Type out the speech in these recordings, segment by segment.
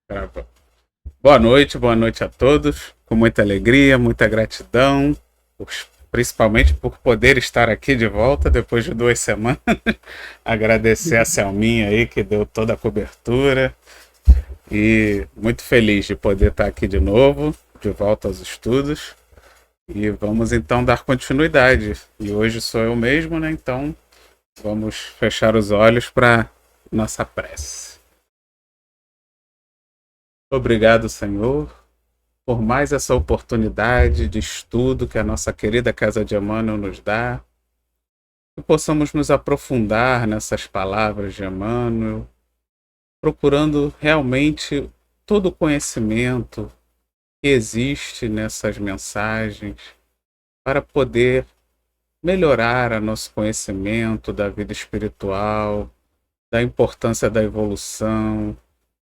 Gravando. Boa noite a todos. Com muita alegria, muita gratidão, principalmente por poder estar aqui de volta depois de 2 semanas. Agradecer a Selminha aí que deu toda a cobertura e muito feliz de poder estar aqui de novo, de volta aos estudos. E vamos então dar continuidade. E hoje sou eu mesmo, né? Então vamos fechar os olhos para nossa prece. Obrigado, Senhor, por mais essa oportunidade de estudo que a nossa querida Casa de Emmanuel nos dá, que possamos nos aprofundar nessas palavras de Emmanuel, procurando realmente todo o conhecimento que existe nessas mensagens para poder melhorar o nosso conhecimento da vida espiritual, da importância da evolução,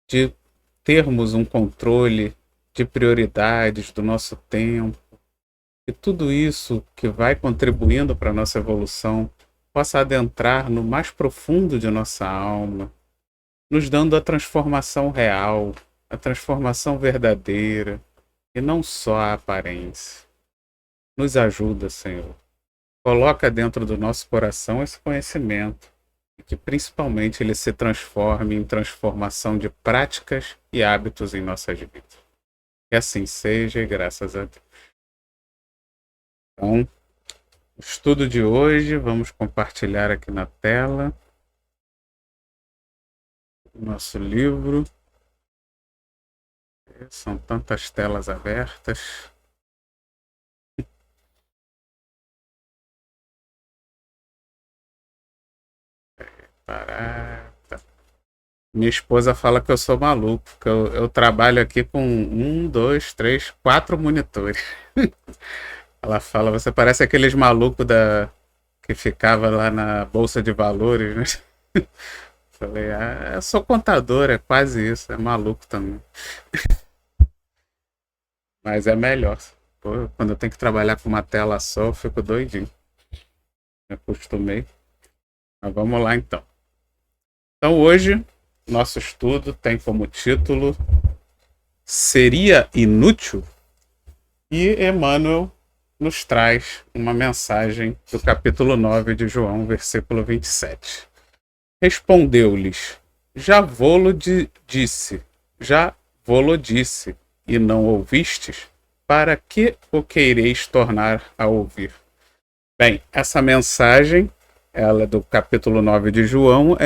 de termos um controle de prioridades do nosso tempo, e tudo isso que vai contribuindo para a nossa evolução possa adentrar no mais profundo de nossa alma, nos dando a transformação real, a transformação verdadeira, e não só a aparência. Nos ajuda, Senhor. Coloca dentro do nosso coração esse conhecimento, e que principalmente ele se transforme em transformação de práticas e hábitos em nossas vidas. Que assim seja, e graças a Deus. Então, o estudo de hoje, vamos compartilhar aqui na tela o nosso livro. São tantas telas abertas. Minha esposa fala que eu sou maluco, porque eu trabalho aqui com 4 monitores. Ela fala, você parece aqueles malucos que ficava lá na Bolsa de Valores, né? Falei, eu sou contador, é quase isso, é maluco também. Mas é melhor. Pô, quando eu tenho que trabalhar com uma tela só, eu fico doidinho. Me acostumei. Mas vamos lá então. Então hoje, nosso estudo tem como título Seria Inútil? E Emmanuel nos traz uma mensagem do capítulo 9 de João, versículo 27. Respondeu-lhes, já vô-lo disse, e não ouvistes? Para que o queireis tornar a ouvir? Bem, essa mensagem, ela é do capítulo 9 de João,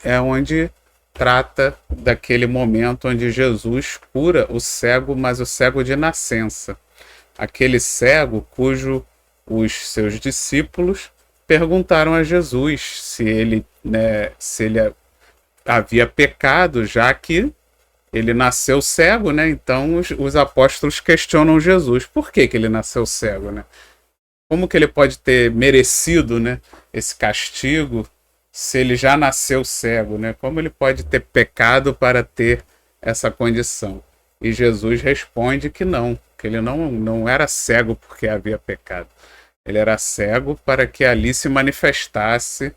é onde trata daquele momento onde Jesus cura o cego, mas o cego de nascença. Aquele cego os seus discípulos perguntaram a Jesus se ele havia pecado, já que ele nasceu cego, né? Então os apóstolos questionam Jesus. Por que ele nasceu cego, né? Como que ele pode ter merecido, né, esse castigo se ele já nasceu cego, né? Como ele pode ter pecado para ter essa condição? E Jesus responde que não, que ele não era cego porque havia pecado. Ele era cego para que ali se manifestasse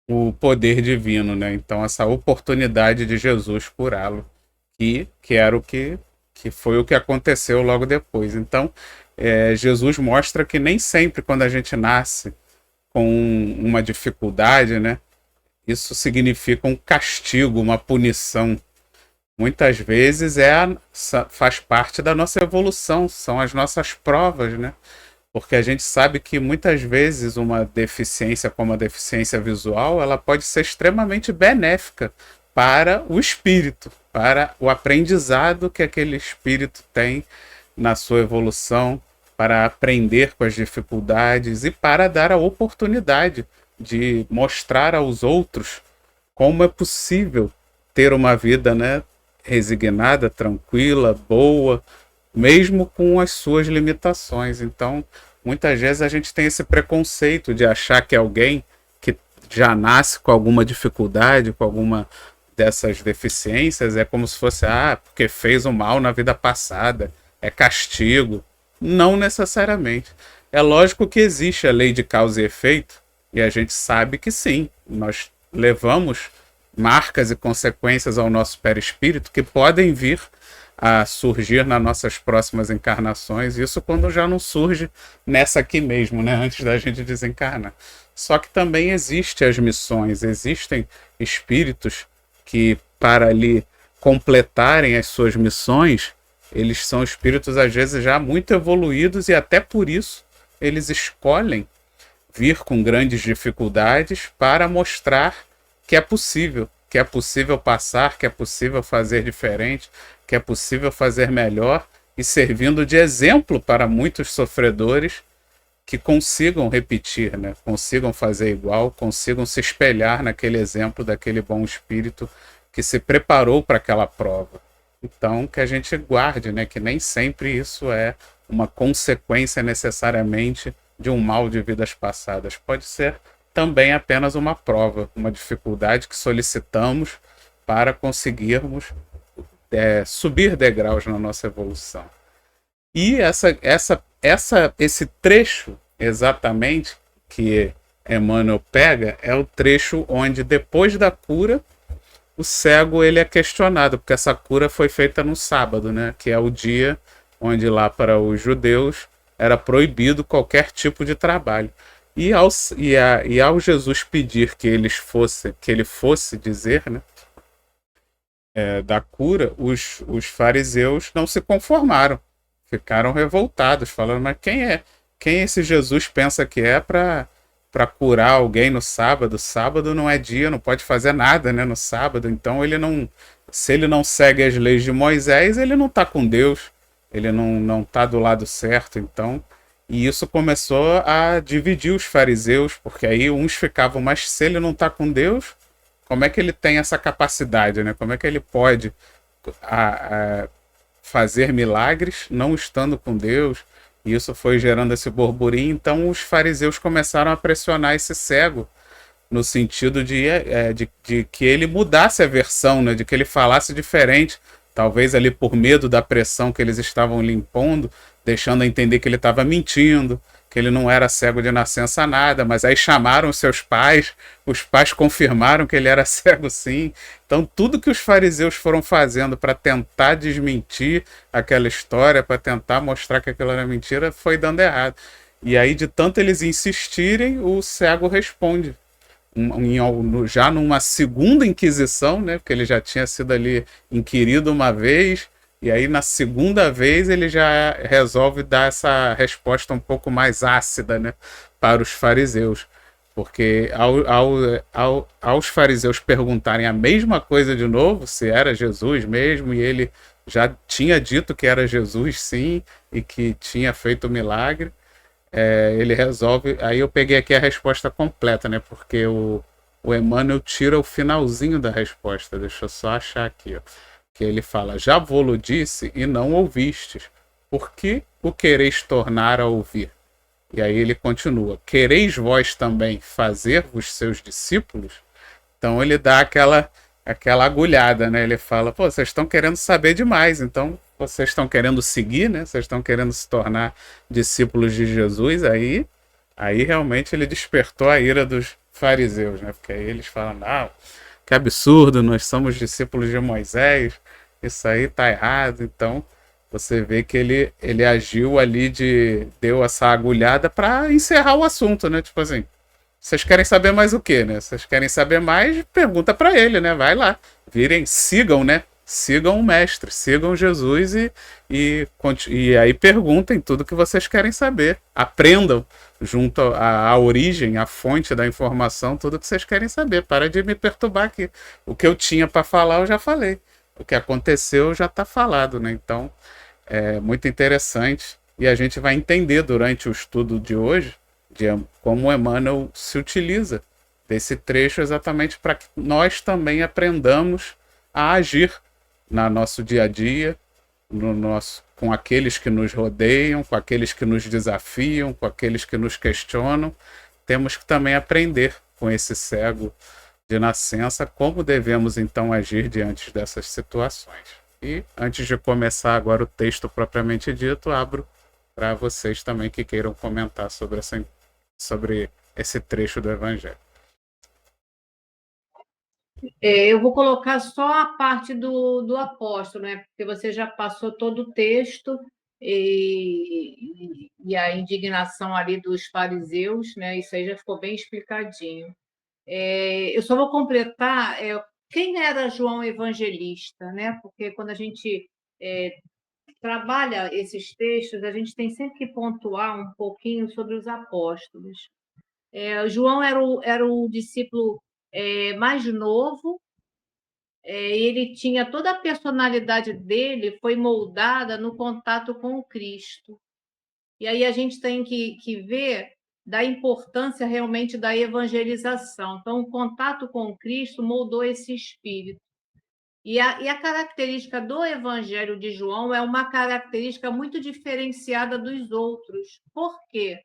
o poder divino, né? Então essa oportunidade de Jesus curá-lo, que era que foi o que aconteceu logo depois. Então Jesus mostra que nem sempre quando a gente nasce com uma dificuldade, né, isso significa um castigo, uma punição. Muitas vezes faz parte da nossa evolução, são as nossas provas, né? Porque a gente sabe que muitas vezes uma deficiência como a deficiência visual, ela pode ser extremamente benéfica para o espírito, para o aprendizado que aquele espírito tem na sua evolução, para aprender com as dificuldades e para dar a oportunidade de mostrar aos outros como é possível ter uma vida, né, resignada, tranquila, boa, mesmo com as suas limitações. Então, muitas vezes a gente tem esse preconceito de achar que alguém que já nasce com alguma dificuldade, com alguma dessas deficiências, é como se fosse, porque fez o mal na vida passada, é castigo. Não necessariamente. É lógico que existe a lei de causa e efeito, e a gente sabe que sim, nós levamos marcas e consequências ao nosso perispírito que podem vir a surgir nas nossas próximas encarnações. Isso quando já não surge nessa aqui mesmo, né? Antes da gente desencarnar. Só que também existem as missões, existem espíritos que, para ali completarem as suas missões, eles são espíritos às vezes já muito evoluídos e até por isso eles escolhem vir com grandes dificuldades para mostrar que é possível passar, que é possível fazer diferente, que é possível fazer melhor e servindo de exemplo para muitos sofredores que consigam repetir, né? Consigam fazer igual, consigam se espelhar naquele exemplo daquele bom espírito que se preparou para aquela prova. Então, que a gente guarde, né? Que nem sempre isso é uma consequência necessariamente de um mal de vidas passadas. Pode ser também apenas uma prova, uma dificuldade que solicitamos para conseguirmos subir degraus na nossa evolução. E esse trecho exatamente que Emmanuel pega é o trecho onde depois da cura o cego ele é questionado, porque essa cura foi feita no sábado, né? Que é o dia onde lá para os judeus era proibido qualquer tipo de trabalho. E ao Jesus pedir que ele fosse dizer, né, da cura, os fariseus não se conformaram, ficaram revoltados, falando: mas quem esse Jesus pensa que é para curar alguém no sábado? Sábado não é dia, não pode fazer nada, né, no sábado. Então se ele não segue as leis de Moisés, ele não está com Deus, ele não está do lado certo. Então, e isso começou a dividir os fariseus, porque aí uns ficavam: mas se ele não está com Deus, como é que ele tem essa capacidade, né? Como é que ele pode fazer milagres não estando com Deus? E isso foi gerando esse burburinho. Então os fariseus começaram a pressionar esse cego no sentido de que ele mudasse a versão, né? De que ele falasse diferente, talvez ali por medo da pressão que eles estavam lhe impondo, deixando a entender que ele estava mentindo, que ele não era cego de nascença nada. Mas aí chamaram seus pais, os pais confirmaram que ele era cego sim. Então tudo que os fariseus foram fazendo para tentar desmentir aquela história, para tentar mostrar que aquilo era mentira, foi dando errado. E aí, de tanto eles insistirem, o cego responde. Já numa segunda inquisição, né? Porque ele já tinha sido ali inquirido uma vez, e aí na segunda vez ele já resolve dar essa resposta um pouco mais ácida, né, para os fariseus. Porque aos fariseus perguntarem a mesma coisa de novo, se era Jesus mesmo, e ele já tinha dito que era Jesus sim, e que tinha feito o milagre, ele resolve. Aí eu peguei aqui a resposta completa, né? Porque o Emmanuel tira o finalzinho da resposta. Deixa eu só achar aqui, ó. Que ele fala: já vô-lo disse e não ouvistes. Por que o quereis tornar a ouvir? E aí ele continua: quereis vós também fazer-vos seus discípulos? Então ele dá aquela agulhada, né? Ele fala: pô, vocês estão querendo saber demais, então vocês estão querendo seguir, né? Vocês estão querendo se tornar discípulos de Jesus. Aí realmente ele despertou a ira dos fariseus, né? Porque aí eles falam: não, que absurdo, nós somos discípulos de Moisés, isso aí tá errado. Então você vê que ele agiu ali, deu essa agulhada para encerrar o assunto, né? Tipo assim, vocês querem saber mais o quê, né? Vocês querem saber mais? Pergunta para ele, né? Vai lá, sigam, né? Sigam o mestre, sigam Jesus e aí perguntem tudo que vocês querem saber. Aprendam junto à origem, à fonte da informação, tudo que vocês querem saber. Para de me perturbar aqui. O que eu tinha para falar, eu já falei. O que aconteceu já está falado, né? Então, é muito interessante. E a gente vai entender durante o estudo de hoje como o Emmanuel se utiliza desse trecho exatamente para que nós também aprendamos a agir no nosso dia a dia, com aqueles que nos rodeiam, com aqueles que nos desafiam, com aqueles que nos questionam. Temos que também aprender com esse cego de nascença como devemos então agir diante dessas situações. E antes de começar agora o texto propriamente dito, abro para vocês também que queiram comentar sobre esse trecho do Evangelho. Eu vou colocar só a parte do apóstolo, né? Porque você já passou todo o texto e a indignação ali dos fariseus, né? Isso aí já ficou bem explicadinho. Eu só vou completar quem era João Evangelista, né? Porque quando a gente trabalha esses textos, a gente tem sempre que pontuar um pouquinho sobre os apóstolos. João era o discípulo mais novo. Ele tinha toda a personalidade dele foi moldada no contato com o Cristo. E aí a gente tem que ver da importância realmente da evangelização. Então, o contato com o Cristo moldou esse espírito. E a característica do Evangelho de João é uma característica muito diferenciada dos outros. Por quê?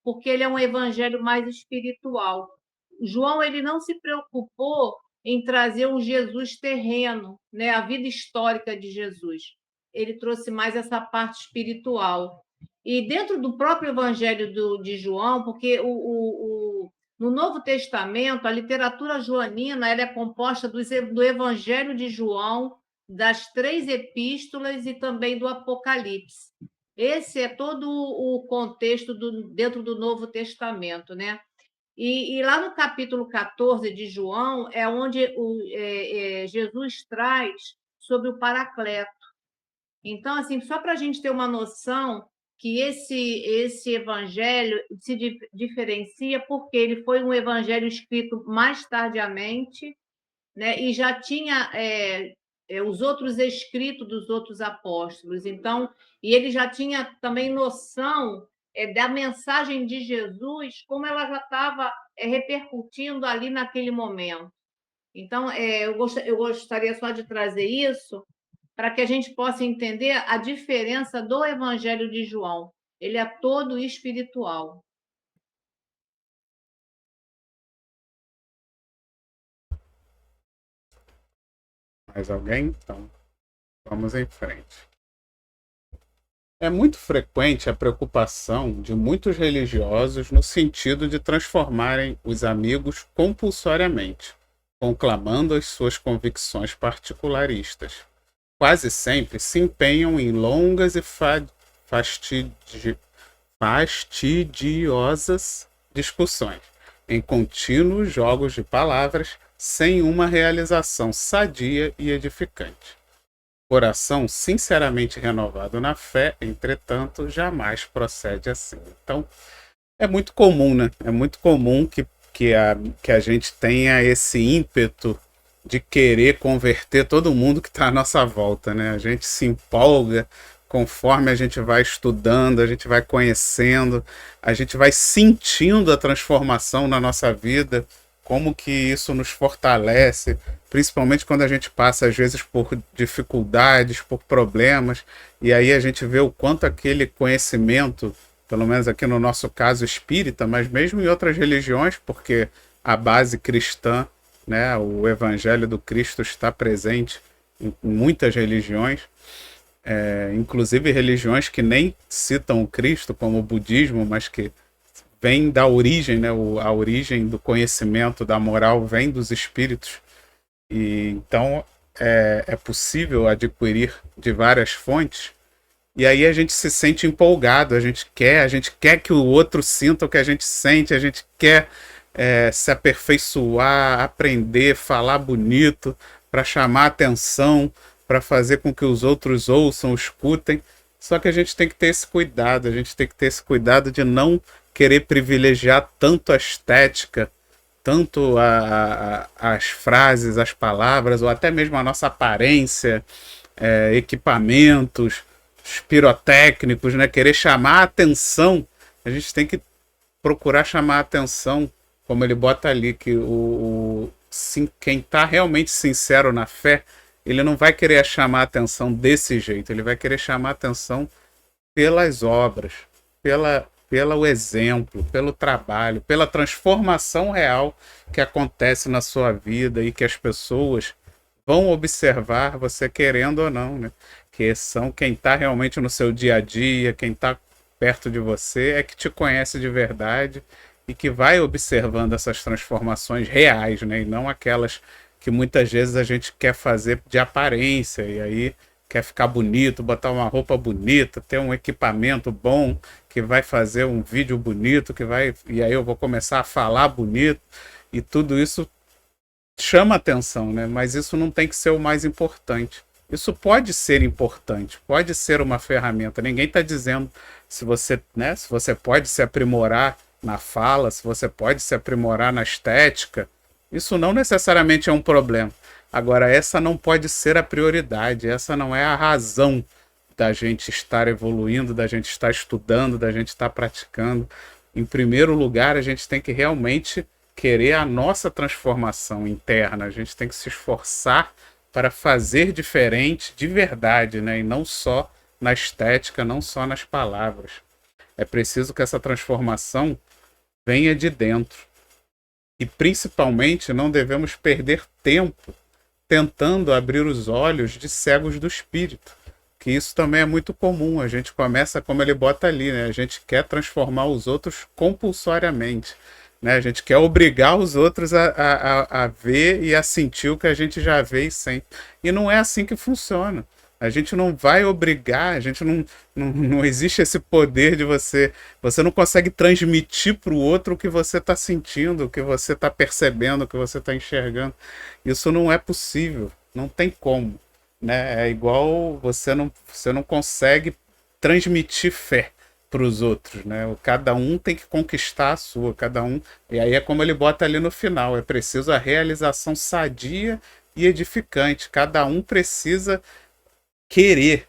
Porque ele é um evangelho mais espiritual. João ele não se preocupou em trazer um Jesus terreno, né, a vida histórica de Jesus. Ele trouxe mais essa parte espiritual. E dentro do próprio evangelho de João, porque no Novo Testamento, a literatura joanina ela é composta do Evangelho de João, das três epístolas e também do Apocalipse. Esse é todo o contexto dentro do Novo Testamento, né? E lá no capítulo 14 de João é onde Jesus traz sobre o Paracleto. Então, assim, só para a gente ter uma noção que esse evangelho se diferencia porque ele foi um evangelho escrito mais tardiamente, né? E já tinha os outros escritos dos outros apóstolos. Então, e ele já tinha também noção da mensagem de Jesus, como ela já estava repercutindo ali naquele momento. Então, eu gostaria só de trazer isso para que a gente possa entender a diferença do Evangelho de João. Ele é todo espiritual. Mais alguém? Então, vamos em frente. É muito frequente a preocupação de muitos religiosos no sentido de transformarem os amigos compulsoriamente, conclamando as suas convicções particularistas. Quase sempre se empenham em longas e fastidiosas discussões, em contínuos jogos de palavras, sem uma realização sadia e edificante. Coração sinceramente renovado na fé, entretanto, jamais procede assim. Então, é muito comum, né? É muito comum que a gente tenha esse ímpeto de querer converter todo mundo que está à nossa volta, né? A gente se empolga conforme a gente vai estudando, a gente vai conhecendo, a gente vai sentindo a transformação na nossa vida, como que isso nos fortalece, principalmente quando a gente passa às vezes por dificuldades, por problemas, e aí a gente vê o quanto aquele conhecimento, pelo menos aqui no nosso caso espírita, mas mesmo em outras religiões, porque a base cristã, né, o evangelho do Cristo está presente em muitas religiões, inclusive religiões que nem citam o Cristo, como o budismo, mas que vem da origem, né, a origem do conhecimento, da moral, vem dos espíritos. E então é possível adquirir de várias fontes. E aí a gente se sente empolgado, a gente quer que o outro sinta o que a gente sente, a gente quer se aperfeiçoar, aprender, falar bonito, para chamar atenção, para fazer com que os outros ouçam, escutem. Só que a gente tem que ter esse cuidado, a gente tem que ter esse cuidado de não querer privilegiar tanto a estética, tanto as frases, as palavras, ou até mesmo a nossa aparência, equipamentos, os pirotécnicos, né? Querer chamar a atenção, a gente tem que procurar chamar a atenção, como ele bota ali, que quem está realmente sincero na fé, ele não vai querer chamar a atenção desse jeito, ele vai querer chamar a atenção pelas obras, pelo exemplo, pelo trabalho, pela transformação real que acontece na sua vida e que as pessoas vão observar você querendo ou não, né? Que são quem está realmente no seu dia a dia, quem está perto de você, é que te conhece de verdade e que vai observando essas transformações reais, né? E não aquelas que muitas vezes a gente quer fazer de aparência, e aí quer ficar bonito, botar uma roupa bonita, ter um equipamento bom, que vai fazer um vídeo bonito, e aí eu vou começar a falar bonito, e tudo isso chama atenção, né? Mas isso não tem que ser o mais importante. Isso pode ser importante, pode ser uma ferramenta. Ninguém está dizendo se você, né, se você pode se aprimorar na fala, se você pode se aprimorar na estética. Isso não necessariamente é um problema. Agora, essa não pode ser a prioridade, essa não é a razão da gente estar evoluindo, da gente estar estudando, da gente estar praticando. Em primeiro lugar, a gente tem que realmente querer a nossa transformação interna, a gente tem que se esforçar para fazer diferente de verdade, né? E não só na estética, não só nas palavras. É preciso que essa transformação venha de dentro. E principalmente não devemos perder tempo tentando abrir os olhos de cegos do espírito. Que isso também é muito comum. A gente começa, como ele bota ali, né? A gente quer transformar os outros compulsoriamente. Né? A gente quer obrigar os outros a ver e a sentir o que a gente já vê e sente. E não é assim que funciona. A gente não vai obrigar, a gente não existe esse poder de você. Você não consegue transmitir para o outro o que você está sentindo, o que você está percebendo, o que você está enxergando. Isso não é possível, não tem como. Né? É igual você não consegue transmitir fé para os outros, né? Cada um tem que conquistar a sua, cada um. E aí é como ele bota ali no final, é preciso a realização sadia e edificante. Cada um precisa querer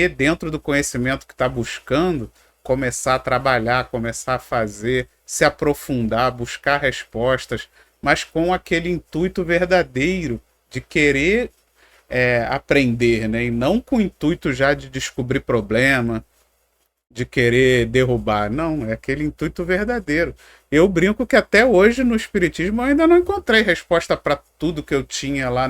dentro do conhecimento que está buscando, começar a trabalhar, começar a fazer, se aprofundar, buscar respostas, mas com aquele intuito verdadeiro de querer aprender, né? E não com o intuito já de descobrir problema, de querer derrubar. Não, é aquele intuito verdadeiro. Eu brinco que até hoje no Espiritismo eu ainda não encontrei resposta para tudo que eu tinha lá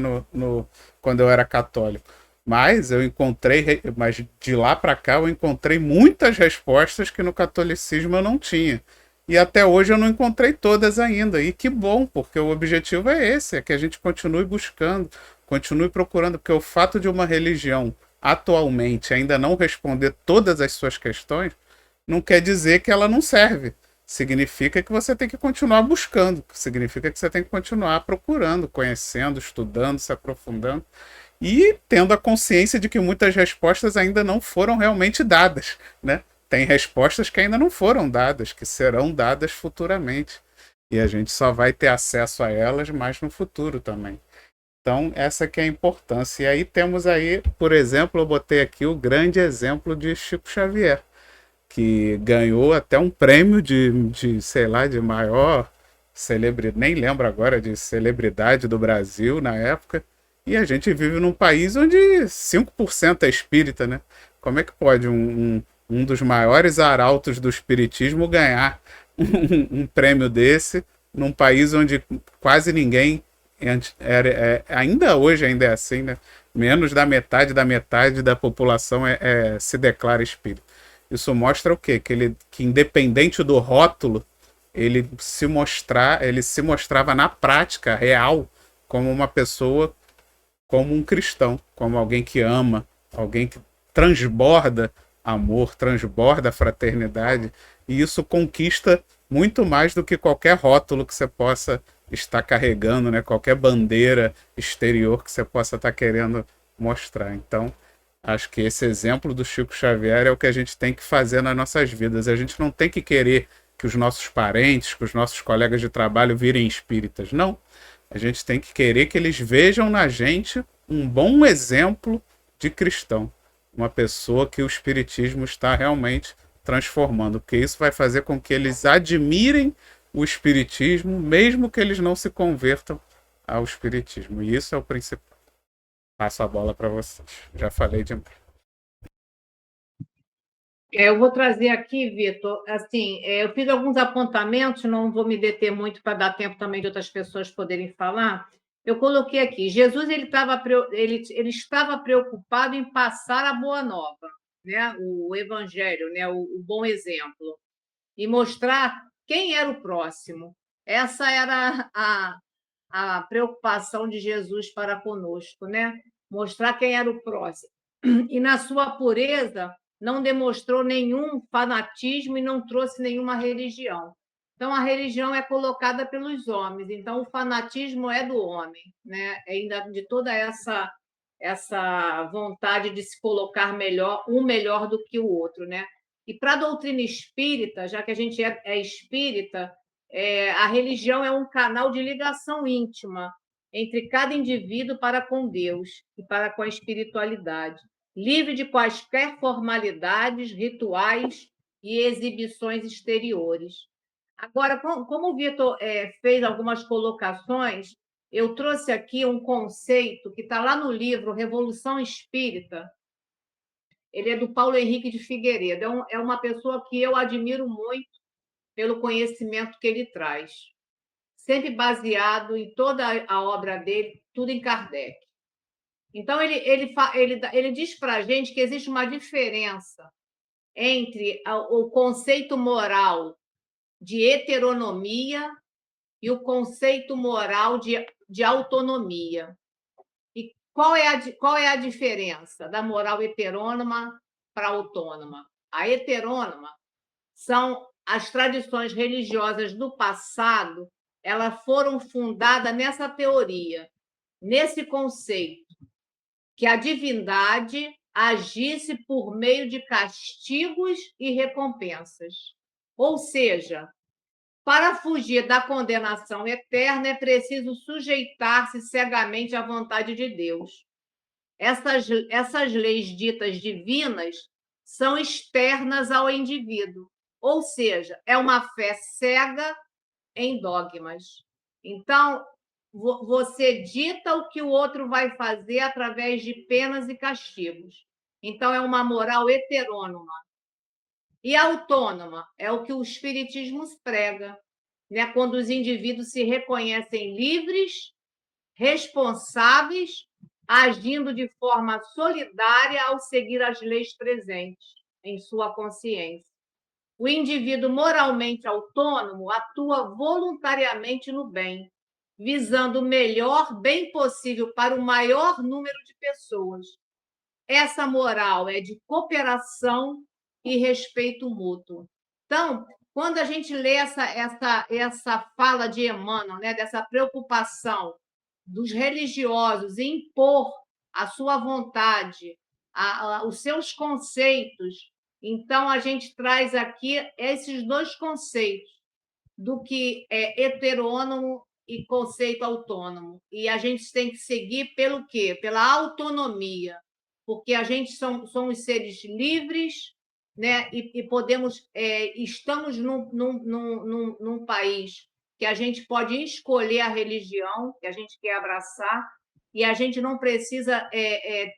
quando eu era católico. Mas eu encontrei, mas de lá para cá eu encontrei muitas respostas que no catolicismo eu não tinha. E até hoje eu não encontrei todas ainda. E que bom, porque o objetivo é esse, é que a gente continue buscando, continue procurando, porque o fato de uma religião atualmente ainda não responder todas as suas questões, não quer dizer que ela não serve. Significa que você tem que continuar buscando, significa que você tem que continuar procurando, conhecendo, estudando, se aprofundando e tendo a consciência de que muitas respostas ainda não foram realmente dadas, né? Tem respostas que ainda não foram dadas, que serão dadas futuramente. E a gente só vai ter acesso a elas mais no futuro também. Então, essa que é a importância. E aí temos aí, por exemplo, eu botei aqui o grande exemplo de Chico Xavier, que ganhou até um prêmio sei lá, de maior celebridade, nem lembro agora, de celebridade do Brasil na época. E a gente vive num país onde 5% é espírita, né? Como é que pode um dos maiores arautos do espiritismo ganhar um prêmio desse num país onde quase ninguém ainda hoje ainda é assim, né? Menos da metade da população se declara espírita. Isso mostra o quê? Que independente do rótulo, ele se mostrava na prática real como uma pessoa, como um cristão, como alguém que ama, alguém que transborda amor, transborda fraternidade, e isso conquista muito mais do que qualquer rótulo que você possa estar carregando, né? Qualquer bandeira exterior que você possa estar querendo mostrar. Então, acho que esse exemplo do Chico Xavier é o que a gente tem que fazer nas nossas vidas. A gente não tem que querer que os nossos parentes, que os nossos colegas de trabalho virem espíritas. Não. A gente tem que querer que eles vejam na gente um bom exemplo de cristão. Uma pessoa que o espiritismo está realmente transformando. Porque isso vai fazer com que eles admirem o espiritismo, mesmo que eles não se convertam ao espiritismo. E isso é o principal. Passo a bola para vocês. Já falei demais. Eu vou trazer aqui, Vitor, assim, eu fiz alguns apontamentos, não vou me deter muito para dar tempo também de outras pessoas poderem falar. Eu coloquei aqui, Jesus ele estava preocupado em passar a boa nova, né? O evangelho, né? O bom exemplo, e mostrar quem era o próximo. Essa era a preocupação de Jesus para conosco, né? Mostrar quem era o próximo. E na sua pureza, não demonstrou nenhum fanatismo e não trouxe nenhuma religião. Então, a religião é colocada pelos homens, então o fanatismo é do homem, né? Ainda de toda essa vontade de se colocar melhor, um melhor do que o outro, né? E para a doutrina espírita, já que a gente é espírita, a religião é um canal de ligação íntima entre cada indivíduo para com Deus e para com a espiritualidade, livre de quaisquer formalidades, rituais e exibições exteriores. Agora, como o Vitor fez algumas colocações, eu trouxe aqui um conceito que está lá no livro Revolução Espírita. Ele é do Paulo Henrique de Figueiredo. É uma pessoa que eu admiro muito pelo conhecimento que ele traz, sempre baseado em toda a obra dele, tudo em Kardec. Então, ele diz para a gente que existe uma diferença entre o conceito moral de heteronomia e o conceito moral de autonomia. E qual é a diferença da moral heterônoma para a autônoma? A heterônoma são as tradições religiosas do passado, elas foram fundadas nessa teoria, nesse conceito, que a divindade agisse por meio de castigos e recompensas. Ou seja, para fugir da condenação eterna, é preciso sujeitar-se cegamente à vontade de Deus. Essas leis ditas divinas são externas ao indivíduo, ou seja, é uma fé cega em dogmas. Então, você dita o que o outro vai fazer através de penas e castigos. Então, é uma moral heterônoma. E autônoma é o que o Espiritismo prega, né? Quando os indivíduos se reconhecem livres, responsáveis, agindo de forma solidária ao seguir as leis presentes em sua consciência. O indivíduo moralmente autônomo atua voluntariamente no bem, visando o melhor bem possível para o maior número de pessoas. Essa moral é de cooperação e respeito mútuo. Então, quando a gente lê essa fala de Emmanuel, né, dessa preocupação dos religiosos em impor a sua vontade, os seus conceitos, então a gente traz aqui esses dois conceitos, do que é heterônomo e conceito autônomo. E a gente tem que seguir pelo quê? Pela autonomia, porque a gente somos seres livres, né? E podemos, estamos num país que a gente pode escolher a religião que a gente quer abraçar, e a gente não precisa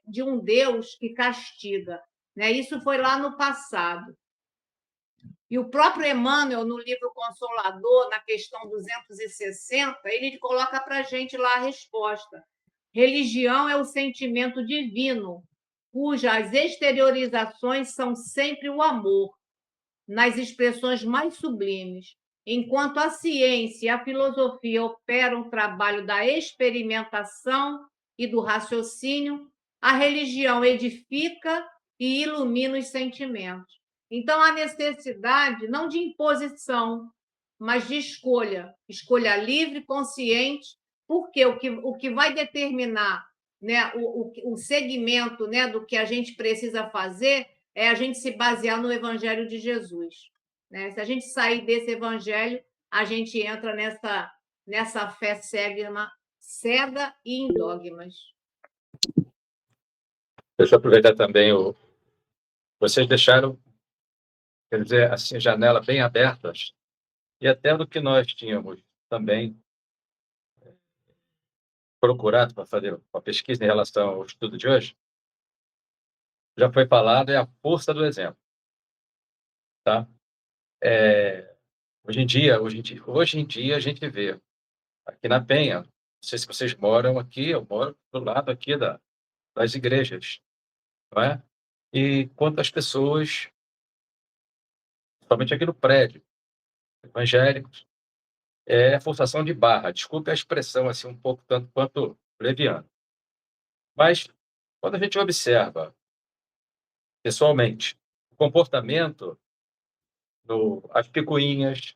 de um Deus que castiga, né? Isso foi lá no passado. E o próprio Emmanuel, no livro Consolador, na questão 260, ele coloca para a gente lá a resposta. Religião é o sentimento divino, cujas exteriorizações são sempre o amor, nas expressões mais sublimes, enquanto a ciência e a filosofia operam o trabalho da experimentação e do raciocínio, a religião edifica e ilumina os sentimentos. Então, há necessidade não de imposição, mas de escolha, escolha livre, consciente, porque o que vai determinar, né, o segmento, né, do que a gente precisa fazer é a gente se basear no Evangelho de Jesus, né? Se a gente sair desse Evangelho, a gente entra nessa fé cega e em dogmas. Deixa eu aproveitar também vocês deixaram, quer dizer, assim, a janela bem aberta, e até do que nós tínhamos também procurado para fazer uma pesquisa em relação ao estudo de hoje, já foi falado, é a força do exemplo. Tá? Hoje em dia a gente vê aqui na Penha, não sei se vocês moram aqui, eu moro do lado aqui das igrejas, não é? E quantas pessoas, somente aqui no prédio, evangélicos, é forçação de barra. Desculpe a expressão assim um pouco tanto quanto leviana. Mas quando a gente observa pessoalmente o comportamento, as picuinhas,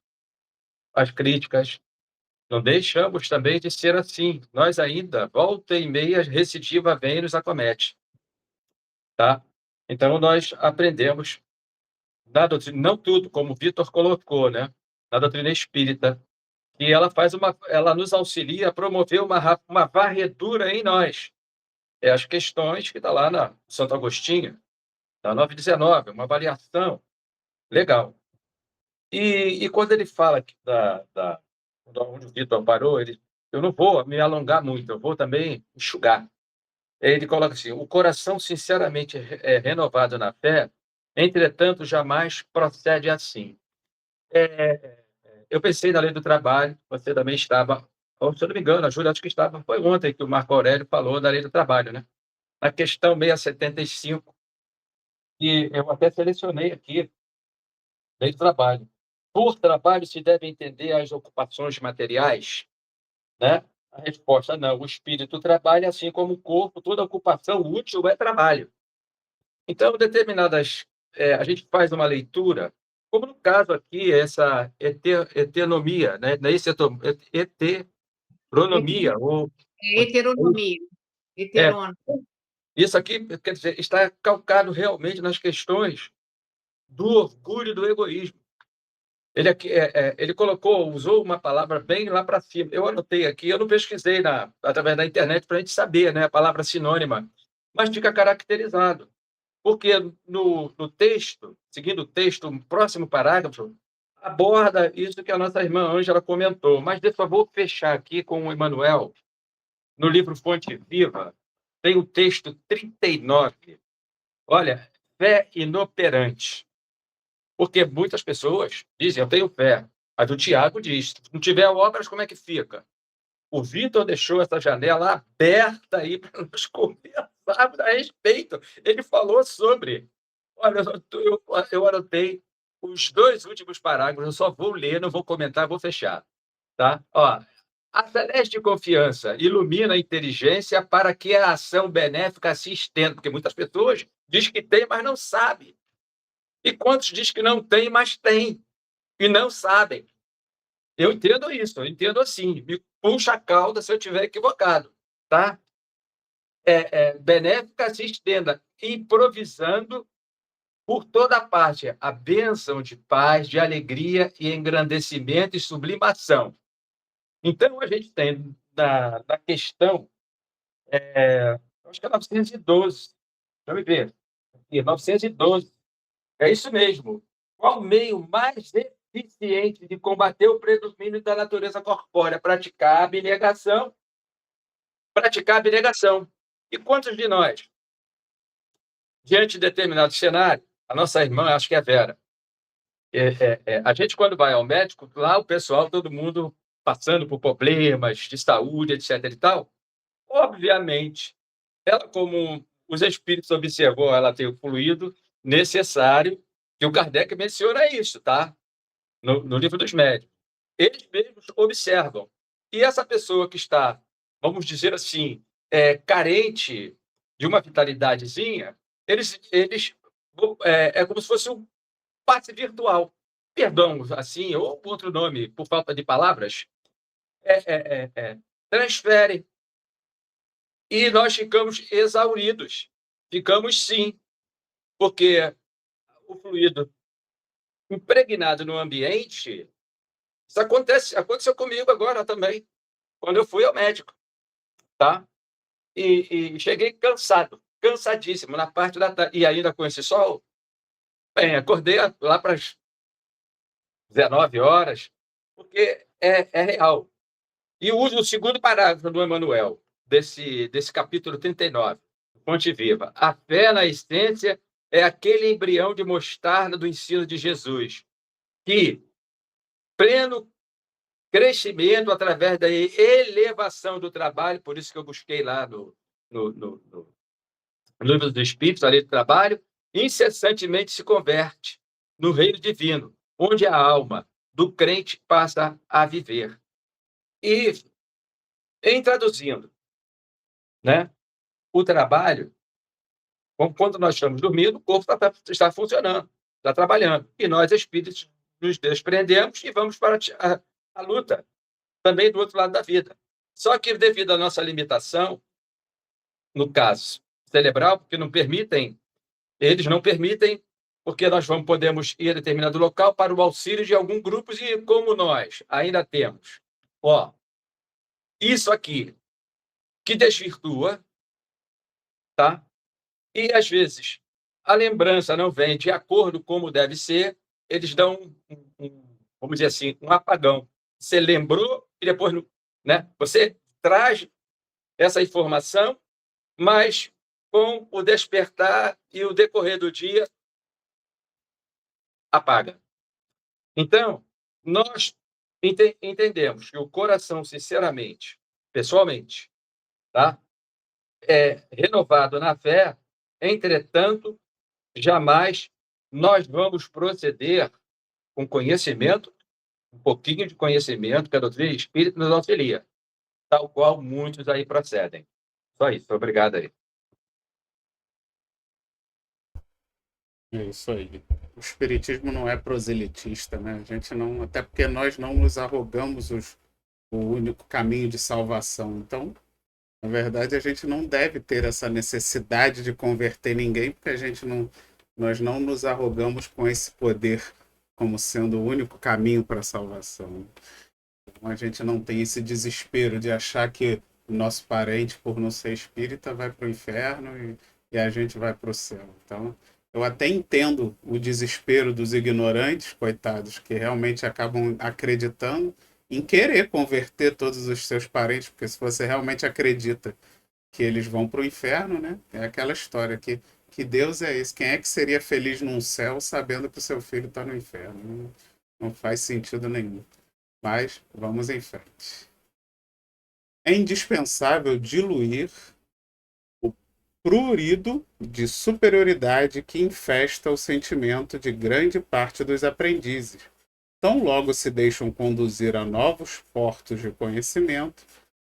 as críticas, não deixamos também de ser assim. Nós ainda, volta e meia, recidiva vem e nos acomete, tá? Então, nós aprendemos na doutrina, não tudo, como o Vitor colocou, né? Na doutrina espírita, que ela nos auxilia a promover uma varredura em nós. É as questões que está lá na Santo Agostinho, na 919, uma avaliação legal. E quando ele fala onde o Vitor parou, eu não vou me alongar muito, eu vou também enxugar. Ele coloca assim: o coração sinceramente renovado na fé, entretanto, jamais procede assim. Eu pensei na lei do trabalho, você também estava, ou, se eu não me engano, a Júlia acho que estava, foi ontem que o Marco Aurélio falou da lei do trabalho, né? Na questão 675, e eu até selecionei aqui, lei do trabalho. Por trabalho se deve entender as ocupações materiais, né? A resposta: não. O espírito trabalha assim como o corpo, toda ocupação útil é trabalho. Então, a gente faz uma leitura, como no caso aqui, essa heteronomia, né? Não é heteronomia, Heteronomia. é, Heterônimo. isso aqui, quer dizer, está calcado realmente nas questões do orgulho e do egoísmo. Ele usou uma palavra bem lá para cima. Eu anotei aqui, eu não pesquisei através da internet para a gente saber, né, a palavra sinônima, mas fica caracterizado. Porque no texto, seguindo o texto, o próximo parágrafo, aborda isso que a nossa irmã Ângela comentou. Mas, por favor, fechar aqui com o Emmanuel, no livro Fonte Viva, tem o texto 39. Olha, fé inoperante. Porque muitas pessoas dizem: eu tenho fé. Mas o Tiago diz: se não tiver obras, como é que fica? O Vitor deixou essa janela aberta aí para nós conversarmos a respeito. Ele falou sobre. Olha, eu anotei os 2 últimos parágrafos, eu só vou ler, não vou comentar, vou fechar. Tá? Ó, a celeste confiança ilumina a inteligência para que a ação benéfica se estenda, porque muitas pessoas dizem que tem, mas não sabem. E quantos dizem que não tem, mas tem, e não sabem? Eu entendo isso, eu entendo assim. Me puxa a cauda se eu estiver equivocado. Tá? Benéfica se estenda, improvisando por toda parte a bênção de paz, de alegria e engrandecimento e sublimação. Então, a gente tem na questão, acho que é 912, deixa eu ver, aqui, 912, é isso mesmo. Qual o meio mais eficiente de combater o predomínio da natureza corpórea? Praticar a abnegação. Praticar a abnegação. E quantos de nós, diante de determinado cenário, a nossa irmã, acho que é a Vera, a gente, quando vai ao médico, lá o pessoal, todo mundo passando por problemas de saúde, etc. e tal, obviamente, ela, como os espíritos observou, ela tem o fluido necessário, que o Kardec menciona isso, tá? No livro dos médiuns. Eles mesmos observam. E essa pessoa que está, vamos dizer assim, carente de uma vitalidadezinha, eles é como se fosse um passe virtual. Perdão, assim, ou outro nome, por falta de palavras, transferem. E nós ficamos exauridos. Ficamos, sim, porque o fluido impregnado no ambiente, isso aconteceu comigo agora também, quando eu fui ao médico, tá? E cheguei cansado, cansadíssimo, na parte da tarde, e ainda com esse sol. Bem, acordei lá para as 19 horas, porque é real. E uso o segundo parágrafo do Emmanuel, desse capítulo 39, Fonte Viva. A fé, na essência, é aquele embrião de mostarda do ensino de Jesus, que, pleno crescimento através da elevação do trabalho, por isso que eu busquei lá no livro dos Espíritos, a lei do trabalho, incessantemente se converte no reino divino, onde a alma do crente passa a viver. E, em traduzindo, né, o trabalho, quando nós estamos dormindo, o corpo está funcionando, está trabalhando. E nós, espíritos, nos desprendemos e vamos para a luta, também do outro lado da vida. Só que, devido à nossa limitação, no caso cerebral, porque eles não permitem, porque nós podemos ir a determinado local para o auxílio de algum grupo, e como nós ainda temos, isso aqui, que desvirtua, tá? E, às vezes, a lembrança não vem de acordo como deve ser, eles dão, vamos dizer assim, um apagão. Você lembrou e depois, né? Você traz essa informação, mas com o despertar e o decorrer do dia, apaga. Então, nós entendemos que o coração, sinceramente, pessoalmente, tá? É renovado na fé, entretanto, jamais nós vamos proceder com conhecimento, um pouquinho de conhecimento que a doutrina espírita nos auxilia, tal qual muitos aí procedem. Só isso, obrigado aí. É isso aí. O espiritismo não é proselitista, né? A gente não, até porque nós não nos arrogamos o único caminho de salvação. Então, na verdade, a gente não deve ter essa necessidade de converter ninguém, porque nós não nos arrogamos com esse poder como sendo o único caminho para a salvação. Então, a gente não tem esse desespero de achar que o nosso parente, por não ser espírita, vai para o inferno e a gente vai para o céu. Então, eu até entendo o desespero dos ignorantes, coitados, que realmente acabam acreditando em querer converter todos os seus parentes, porque se você realmente acredita que eles vão para o inferno, né? É aquela história que Deus é esse. Quem é que seria feliz num céu sabendo que o seu filho está no inferno? Não faz sentido nenhum. Mas vamos em frente. É indispensável diluir o prurido de superioridade que infesta o sentimento de grande parte dos aprendizes. Tão logo se deixam conduzir a novos portos de conhecimento,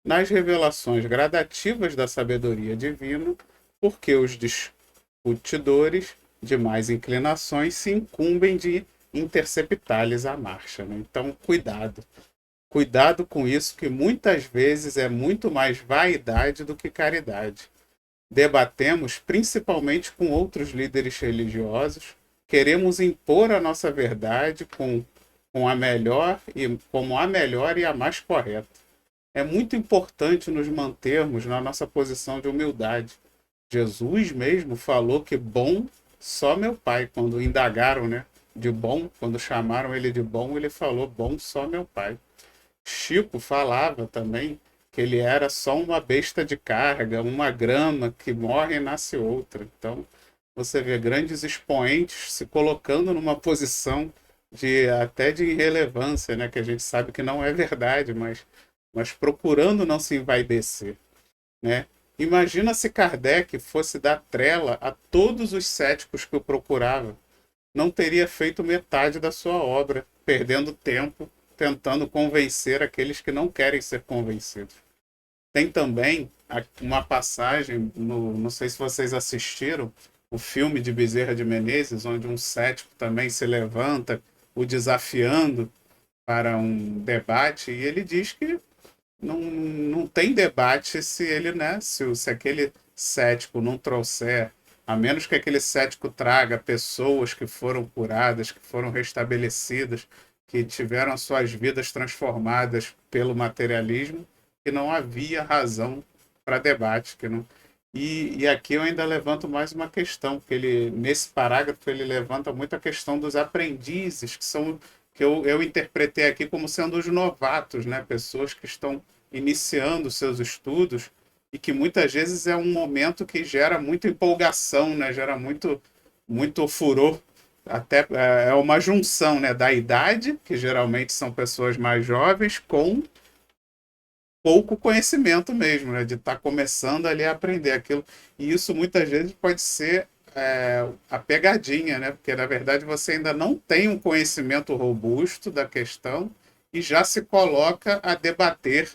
nas revelações gradativas da sabedoria divina, porque os discutidores de mais inclinações se incumbem de interceptar-lhes a marcha. Né? Então, cuidado. Cuidado com isso, que muitas vezes é muito mais vaidade do que caridade. Debatemos principalmente com outros líderes religiosos, queremos impor a nossa verdade com a melhor e como a melhor e a mais correta. É muito importante nos mantermos na nossa posição de humildade. Jesus mesmo falou que bom só meu Pai. Quando indagaram, né, de bom, quando chamaram ele de bom, ele falou bom só meu Pai. Chico falava também que ele era só uma besta de carga, uma grama que morre e nasce outra. Então, você vê grandes expoentes se colocando numa posição de até de irrelevância, né, que a gente sabe que não é verdade, mas procurando não se envaidecer, né? Imagina se Kardec fosse dar trela a todos os céticos que o procuravam. Não teria feito metade da sua obra, perdendo tempo tentando convencer aqueles que não querem ser convencidos. Tem também uma passagem, não sei se vocês assistiram, o filme de Bezerra de Menezes, onde um cético também se levanta, o desafiando para um debate, e ele diz que não tem debate se ele, né, se aquele cético não trouxer, a menos que aquele cético traga pessoas que foram curadas, que foram restabelecidas, que tiveram as suas vidas transformadas pelo materialismo, que não havia razão para debate. Que não... e aqui eu ainda levanto mais uma questão, porque nesse parágrafo ele levanta muito a questão dos aprendizes, que eu interpretei aqui como sendo os novatos, né? Pessoas que estão iniciando seus estudos e que muitas vezes é um momento que gera muita empolgação, né? Gera muito furor. Até é uma junção, né, da idade, que geralmente são pessoas mais jovens, com pouco conhecimento mesmo, né, de estar começando ali a aprender aquilo. E isso muitas vezes pode ser a pegadinha, né, porque na verdade você ainda não tem um conhecimento robusto da questão e já se coloca a debater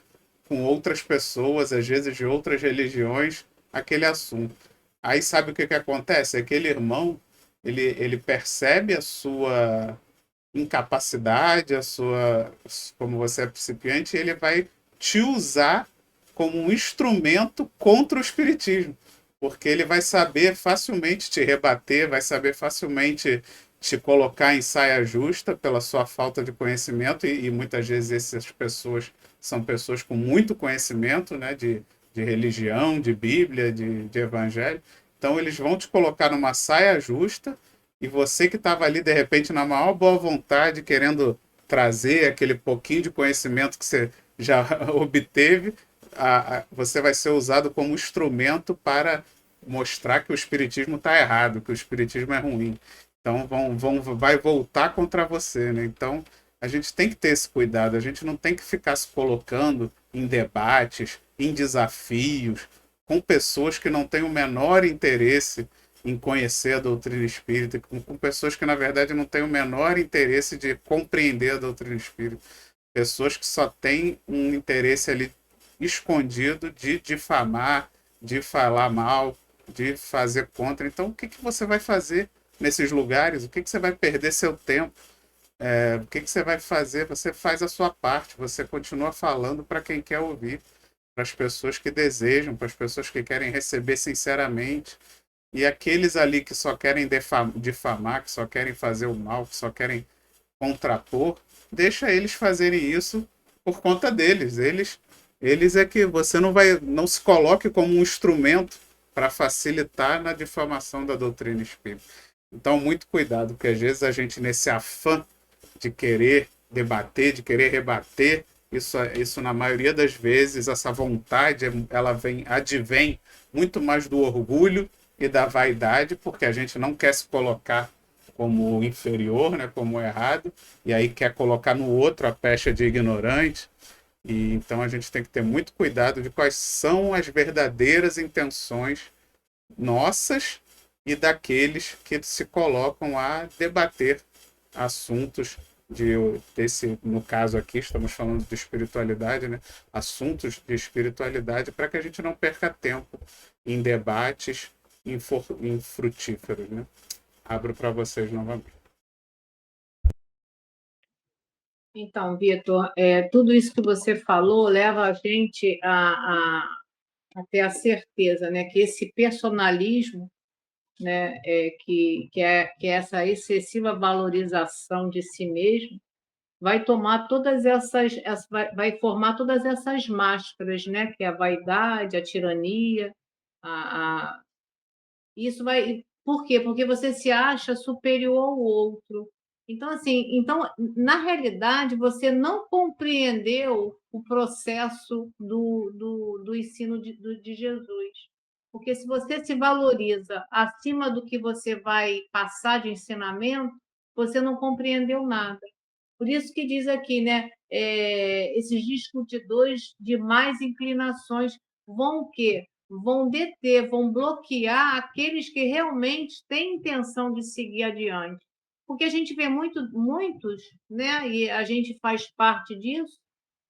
com outras pessoas, às vezes de outras religiões, aquele assunto. Aí sabe o que, que acontece? Aquele irmão, ele percebe a sua incapacidade, a sua, como você é principiante, ele vai te usar como um instrumento contra o espiritismo, porque ele vai saber facilmente te rebater, vai saber facilmente te colocar em saia justa pela sua falta de conhecimento e muitas vezes essas pessoas são pessoas com muito conhecimento, né, de religião, de Bíblia, de evangelho. Então eles vão te colocar numa saia justa e você que estava ali, de repente, na maior boa vontade, querendo trazer aquele pouquinho de conhecimento que você já obteve, você vai ser usado como instrumento para mostrar que o espiritismo está errado, que o espiritismo é ruim. Então vai voltar contra você, né? Então a gente tem que ter esse cuidado. A gente não tem que ficar se colocando em debates, em desafios com pessoas que não têm o menor interesse em conhecer a doutrina espírita, com pessoas que, na verdade, não têm o menor interesse de compreender a doutrina espírita. Pessoas que só têm um interesse ali escondido de difamar, de falar mal, de fazer contra. Então, o que, que você vai fazer nesses lugares? O que, que você vai perder seu tempo? O que, que você vai fazer? Você faz a sua parte, você continua falando para quem quer ouvir, para as pessoas que desejam, para as pessoas que querem receber sinceramente. E aqueles ali que só querem difamar, que só querem fazer o mal, que só querem contrapor, deixa eles fazerem isso por conta deles. Eles é que você não se coloque como um instrumento para facilitar na difamação da doutrina espírita. Então, muito cuidado, porque às vezes a gente, nesse afã de querer debater, de querer rebater, isso na maioria das vezes, essa vontade, ela advém muito mais do orgulho e da vaidade, porque a gente não quer se colocar como inferior, né, como errado, e aí quer colocar no outro a pecha de ignorante. E então a gente tem que ter muito cuidado de quais são as verdadeiras intenções nossas e daqueles que se colocam a debater assuntos no caso aqui, estamos falando de espiritualidade, né? Assuntos de espiritualidade, para que a gente não perca tempo em debates infrutíferos, né? Abro para vocês novamente. Então, Vitor, tudo isso que você falou leva a gente a ter a certeza, né, que esse personalismo, né, que é essa excessiva valorização de si mesmo, vai tomar vai formar todas essas máscaras, né, que é a vaidade, a tirania, a, isso vai. Por quê? Porque você se acha superior ao outro. Então, assim, na realidade, você não compreendeu o processo do ensino de Jesus. Porque se você se valoriza acima do que você vai passar de ensinamento, você não compreendeu nada. Por isso que diz aqui, né? Esses discutidores de mais inclinações vão o quê? Vão deter, vão bloquear aqueles que realmente têm intenção de seguir adiante. Porque a gente vê muitos, né? E a gente faz parte disso,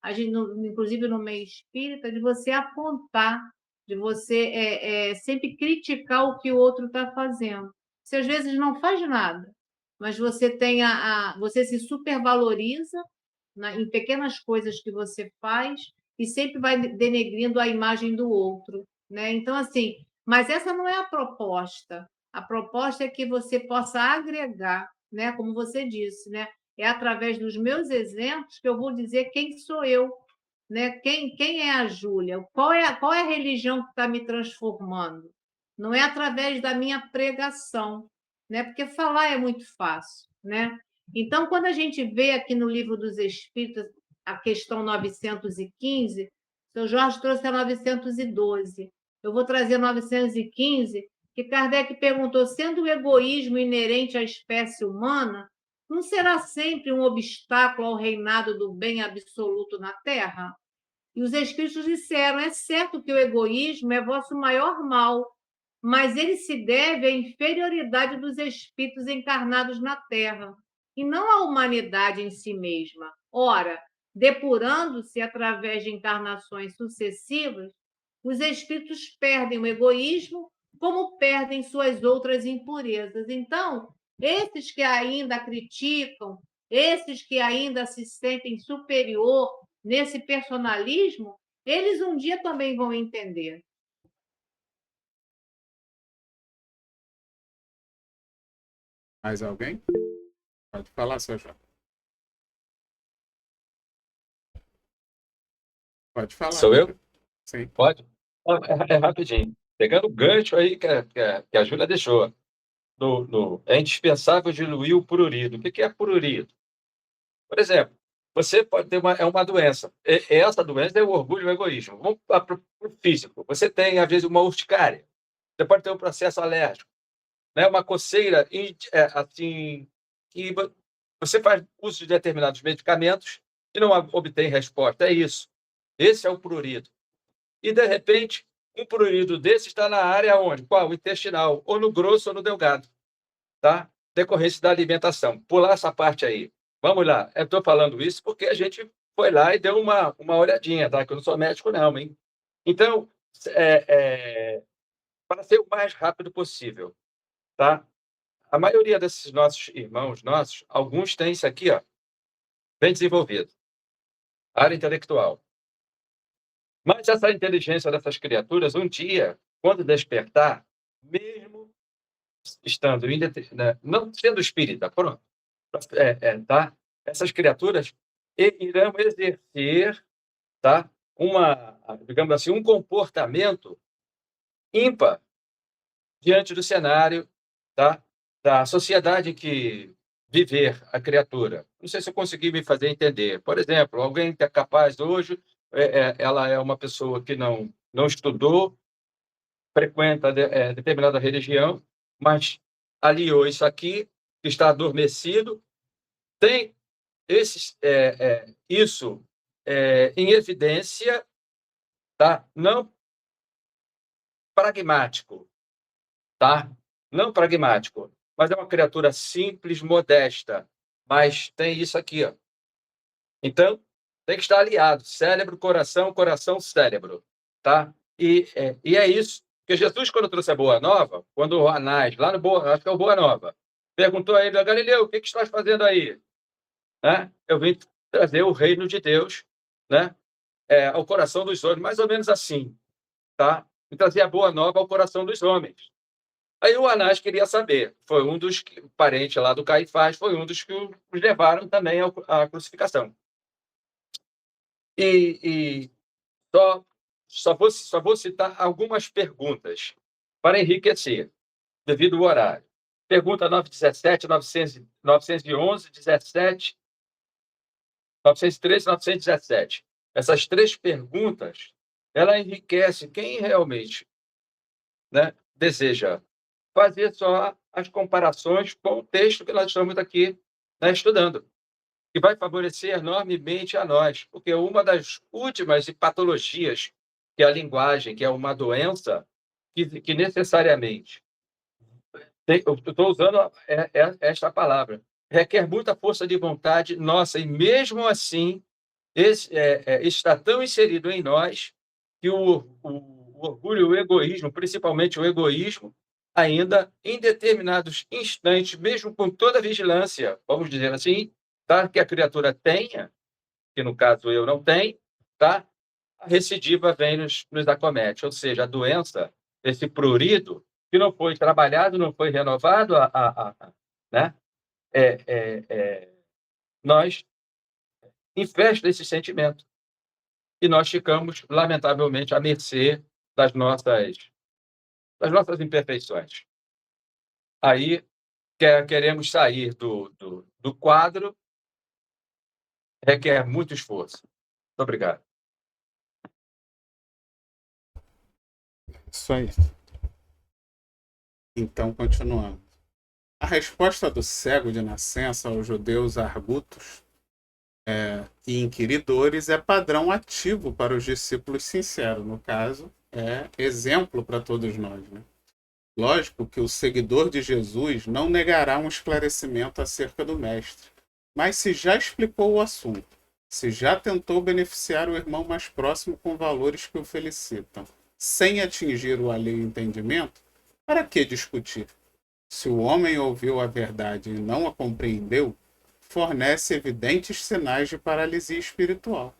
a gente, inclusive no meio espírita, de você apontar, de você sempre criticar o que o outro está fazendo. Você às vezes não faz nada, mas você você se supervaloriza em pequenas coisas que você faz e sempre vai denegrindo a imagem do outro, né? Então, assim, mas essa não é a proposta. A proposta é que você possa agregar, né? Como você disse, né? É através dos meus exemplos que eu vou dizer quem sou eu, né? Quem é a Júlia? Qual é a religião que está me transformando? Não é através da minha pregação, né? Porque falar é muito fácil, né? Então, quando a gente vê aqui no Livro dos Espíritos a questão 915, o seu Jorge trouxe a 912. Eu vou trazer 915, que Kardec perguntou: sendo o egoísmo inerente à espécie humana, não será sempre um obstáculo ao reinado do bem absoluto na Terra? E os Espíritos disseram: é certo que o egoísmo é vosso maior mal, mas ele se deve à inferioridade dos espíritos encarnados na Terra, e não à humanidade em si mesma. Ora, depurando-se através de encarnações sucessivas, os espíritos perdem o egoísmo, como perdem suas outras impurezas. Então, esses que ainda criticam, esses que ainda se sentem superior nesse personalismo, eles um dia também vão entender. Mais alguém? Pode falar, seu João. Pode falar. Sou eu? Sim. Pode? É rapidinho. Pegando o gancho aí que a Júlia deixou. É indispensável diluir o prurido. O que é prurido? Por exemplo, você pode ter uma doença. Essa doença é o orgulho e o egoísmo. Vamos para o físico. Você tem, às vezes, uma urticária. Você pode ter um processo alérgico, né? Uma coceira, assim, que você faz uso de determinados medicamentos e não obtém resposta. É isso. Esse é o prurido. E, de repente, um prurido desse está na área onde? Qual? Intestinal, ou no grosso ou no delgado, tá? Decorrência da alimentação. Pular essa parte aí. Vamos lá. Eu estou falando isso porque a gente foi lá e deu uma olhadinha, tá? Que eu não sou médico, não, hein? Então, para ser o mais rápido possível, tá? A maioria desses nossos irmãos, alguns têm isso aqui, ó, bem desenvolvido. Área intelectual. Mas essa inteligência dessas criaturas, um dia, quando despertar, mesmo estando não sendo espírita, pronto, tá? Essas criaturas irão exercer, tá? Digamos assim, um comportamento ímpar diante do cenário, tá? Da sociedade em que viver a criatura. Não sei se eu consegui me fazer entender. Por exemplo, alguém que é capaz hoje, ela é uma pessoa que não estudou, frequenta determinada religião, mas aliou isso aqui, que está adormecido, tem isso em evidência, tá? Não pragmático, tá? Não pragmático, mas é uma criatura simples, modesta, mas tem isso aqui, ó. Então, tem que estar aliado, cérebro, coração, coração, cérebro, tá? E é isso. Porque Jesus, quando trouxe a Boa Nova, quando o Anás, lá no acho que é o Boa Nova, perguntou a ele, Galileu, o que estás fazendo aí? Né? Eu vim trazer o reino de Deus, né? Ao coração dos homens, mais ou menos assim, tá? E trazer a Boa Nova ao coração dos homens. Aí o Anás queria saber, foi um dos parentes lá do Caifás, foi um dos que os levaram também à crucificação. E só vou citar algumas perguntas para enriquecer, devido ao horário. Pergunta 917, 911, 17, 913, 917. Essas três perguntas, ela enriquece quem realmente, né, deseja fazer só as comparações com o texto que nós estamos aqui, né, estudando, que vai favorecer enormemente a nós, porque uma das últimas patologias que é a linguagem, que é uma doença que necessariamente, eu estou usando esta palavra, requer muita força de vontade nossa, e mesmo assim está tão inserido em nós que o orgulho, o egoísmo, principalmente o egoísmo, ainda em determinados instantes, mesmo com toda a vigilância, vamos dizer assim, tá? Que a criatura tenha, que no caso eu não tenho, tá? A recidiva vem nos acomete, ou seja, a doença, esse prurido, que não foi trabalhado, não foi renovado, né? Nós infesta esse sentimento e nós ficamos, lamentavelmente, à mercê das nossas imperfeições. Aí queremos sair do quadro, requer muito esforço. Muito obrigado. Isso aí. Então, continuando. A resposta do cego de nascença aos judeus argutos e inquiridores é padrão ativo para os discípulos sinceros. No caso, é exemplo para todos nós, né? Lógico que o seguidor de Jesus não negará um esclarecimento acerca do Mestre, mas se já explicou o assunto Se já tentou beneficiar o irmão mais próximo com valores que o felicitam, sem atingir o alheio entendimento, para que discutir? Se o homem ouviu a verdade e não a compreendeu, fornece evidentes sinais de paralisia espiritual.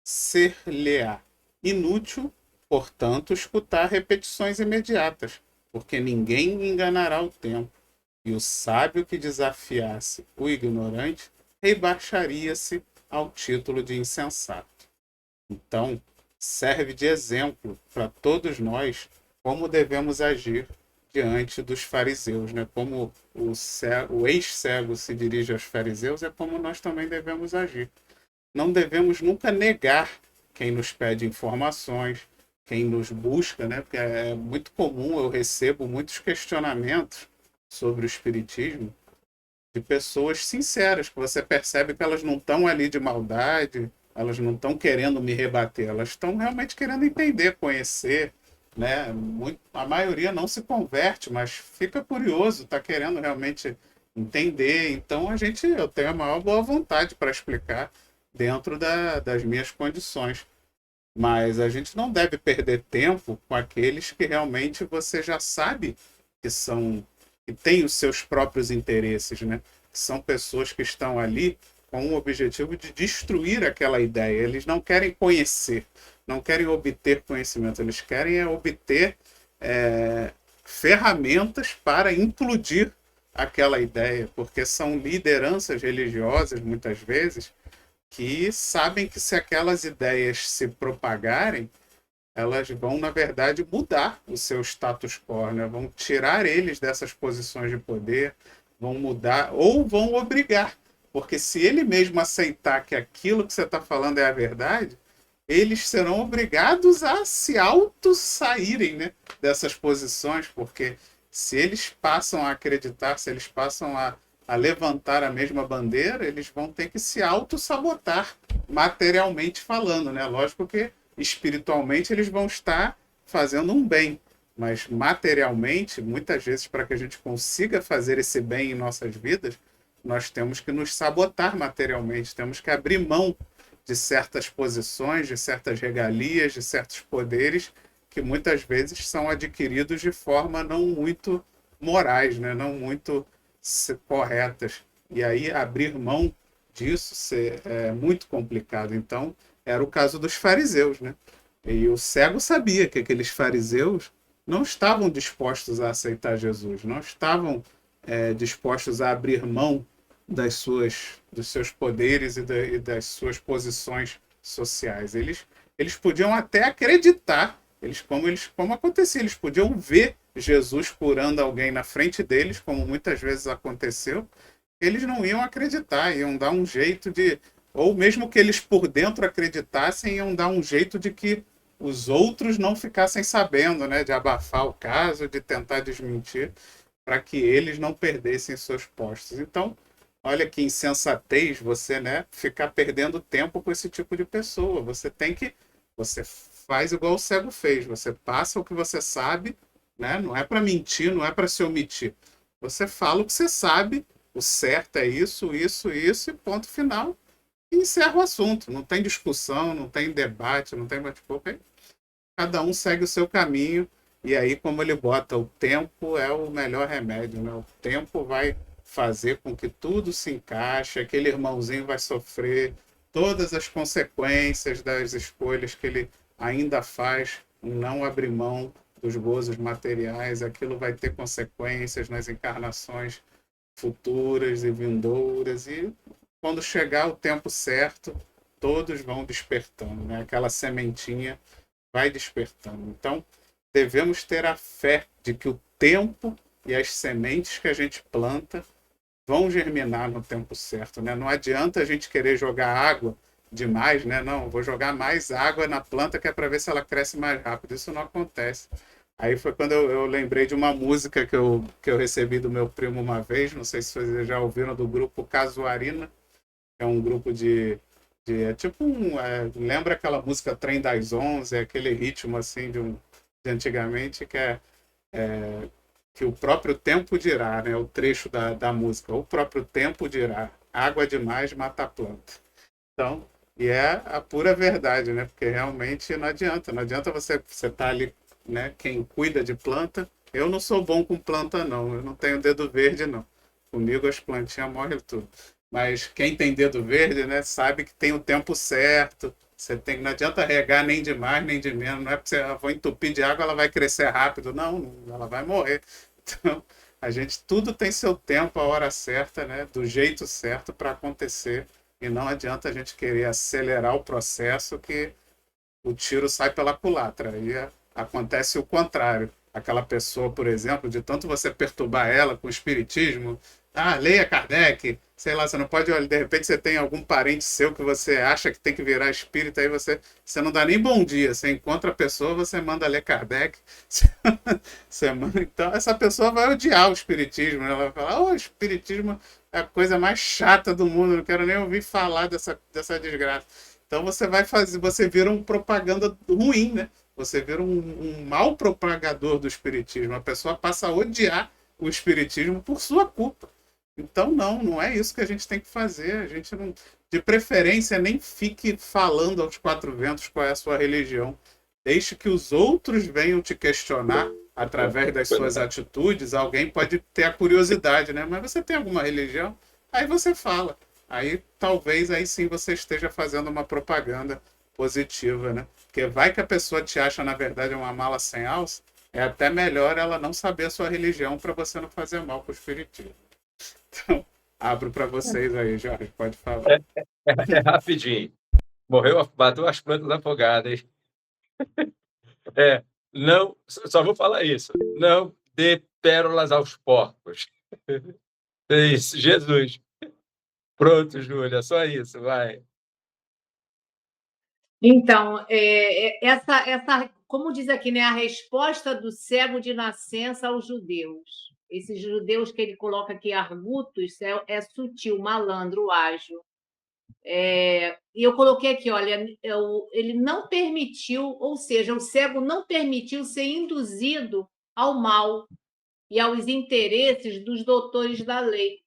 Ser-lhe-á inútil, portanto, escutar repetições imediatas, porque ninguém enganará o tempo, e o sábio que desafiasse o ignorante rebaixaria-se ao título de insensato. Então, serve de exemplo para todos nós como devemos agir diante dos fariseus, né? Como o ex-cego se dirige aos fariseus, é como nós também devemos agir. Não devemos nunca negar quem nos pede informações, quem nos busca, né? Porque é muito comum, eu recebo muitos questionamentos sobre o espiritismo de pessoas sinceras, que você percebe que elas não estão ali de maldade, elas não estão querendo me rebater, elas estão realmente querendo entender, conhecer, né? A maioria não se converte, mas fica curioso, está querendo realmente entender. Então eu tenho a maior boa vontade para explicar dentro das minhas condições. Mas a gente não deve perder tempo com aqueles que realmente você já sabe que são, que têm os seus próprios interesses, né? São pessoas que estão ali com o objetivo de destruir aquela ideia. Eles não querem conhecer, não querem obter conhecimento, eles querem obter ferramentas para implodir aquela ideia, porque são lideranças religiosas, muitas vezes, que sabem que se aquelas ideias se propagarem, elas vão, na verdade, mudar o seu status quo, né? Vão tirar eles dessas posições de poder, vão mudar ou vão obrigar. Porque se ele mesmo aceitar que aquilo que você está falando é a verdade, eles serão obrigados a se auto-saírem, né, dessas posições, porque se eles passam a acreditar, se eles passam a levantar a mesma bandeira, eles vão ter que se auto-sabotar, materialmente falando, né? Lógico que espiritualmente eles vão estar fazendo um bem, mas materialmente, muitas vezes, para que a gente consiga fazer esse bem em nossas vidas, nós temos que nos sabotar materialmente, temos que abrir mão de certas posições, de certas regalias, de certos poderes que muitas vezes são adquiridos de forma não muito morais, né? Não muito corretas. E aí abrir mão disso é muito complicado. Então, era o caso dos fariseus, né? E o cego sabia que aqueles fariseus não estavam dispostos a aceitar Jesus, não estavam dispostos a abrir mão dos seus poderes e das suas posições sociais. Eles podiam até acreditar, como acontecia, eles podiam ver Jesus curando alguém na frente deles, como muitas vezes aconteceu, eles não iam acreditar, iam dar um jeito de, ou mesmo que eles por dentro acreditassem, iam dar um jeito de que os outros não ficassem sabendo, né, de abafar o caso, de tentar desmentir, para que eles não perdessem seus postos. Então, olha que insensatez você, né, ficar perdendo tempo com esse tipo de pessoa. Você faz igual o cego fez, você passa o que você sabe, né? Não é para mentir, não é para se omitir. Você fala o que você sabe, o certo é isso, isso, e ponto final. E encerra o assunto. Não tem discussão, não tem debate, não tem bate-boca. Cada um segue o seu caminho. E aí, como ele bota, o tempo é o melhor remédio, né? O tempo vai fazer com que tudo se encaixe, aquele irmãozinho vai sofrer todas as consequências das escolhas que ele ainda faz em não abrir mão dos gozos materiais, aquilo vai ter consequências nas encarnações futuras e vindouras, e quando chegar o tempo certo, todos vão despertando, né? Aquela sementinha vai despertando. Então, devemos ter a fé de que o tempo e as sementes que a gente planta vão germinar no tempo certo, né? Não adianta a gente querer jogar água demais, né? Não, vou jogar mais água na planta que é para ver se ela cresce mais rápido. Isso não acontece. Aí foi quando eu lembrei de uma música que eu recebi do meu primo uma vez, não sei se vocês já ouviram, do grupo Casuarina, é um grupo é tipo lembra aquela música Trem das Onze, é aquele ritmo assim de antigamente que o próprio tempo dirá, né? O trecho da música, o próprio tempo dirá, água demais mata a planta. Então, E é a pura verdade, né? Porque realmente não adianta. Não adianta você estar ali, né? Quem cuida de planta. Eu não sou bom com planta, não. Eu não tenho dedo verde, não. Comigo as plantinhas morrem tudo. Mas quem tem dedo verde, né? Sabe que tem o tempo certo. Você tem, não adianta regar nem de mais, nem de menos. Não é porque você vou entupir de água, ela vai crescer rápido. Não, ela vai morrer. Então, a gente tudo tem seu tempo, a hora certa, né? Do jeito certo para acontecer. E não adianta a gente querer acelerar o processo que o tiro sai pela culatra. Aí acontece o contrário. Aquela pessoa, por exemplo, de tanto você perturbar ela com o espiritismo, leia Kardec, sei lá, você não pode, olha, de repente você tem algum parente seu que você acha que tem que virar espírita, aí você não dá nem bom dia, você encontra a pessoa, você manda ler Kardec, você manda, então essa pessoa vai odiar o espiritismo, né? Ela vai falar, o espiritismo é a coisa mais chata do mundo, não quero nem ouvir falar dessa desgraça. Então você vai fazer, você vira um propaganda ruim, né? Você vira um mau propagador do espiritismo. A pessoa passa a odiar o espiritismo por sua culpa. Então não é isso que a gente tem que fazer. A gente não, de preferência, nem fique falando aos quatro ventos qual é a sua religião. Deixe que os outros venham te questionar através das suas atitudes. Alguém pode ter a curiosidade, né? Mas você tem alguma religião? Aí você fala. Aí talvez aí sim você esteja fazendo uma propaganda positiva, né? Porque vai que a pessoa te acha, na verdade, uma mala sem alça, é até melhor ela não saber a sua religião para você não fazer mal com o espiritismo. Então, abro para vocês aí, Jorge, pode falar. É rapidinho. Morreu, bateu as plantas afogadas. É, não, só vou falar isso. Não dê pérolas aos porcos. É isso, Jesus. Pronto, Júlia, só isso, vai. Então, como diz aqui, né, a resposta do cego de nascença aos judeus. Esses judeus que ele coloca aqui, argutos, é sutil, malandro, ágil. E eu coloquei aqui, olha, ele não permitiu, ou seja, o cego não permitiu ser induzido ao mal e aos interesses dos doutores da lei,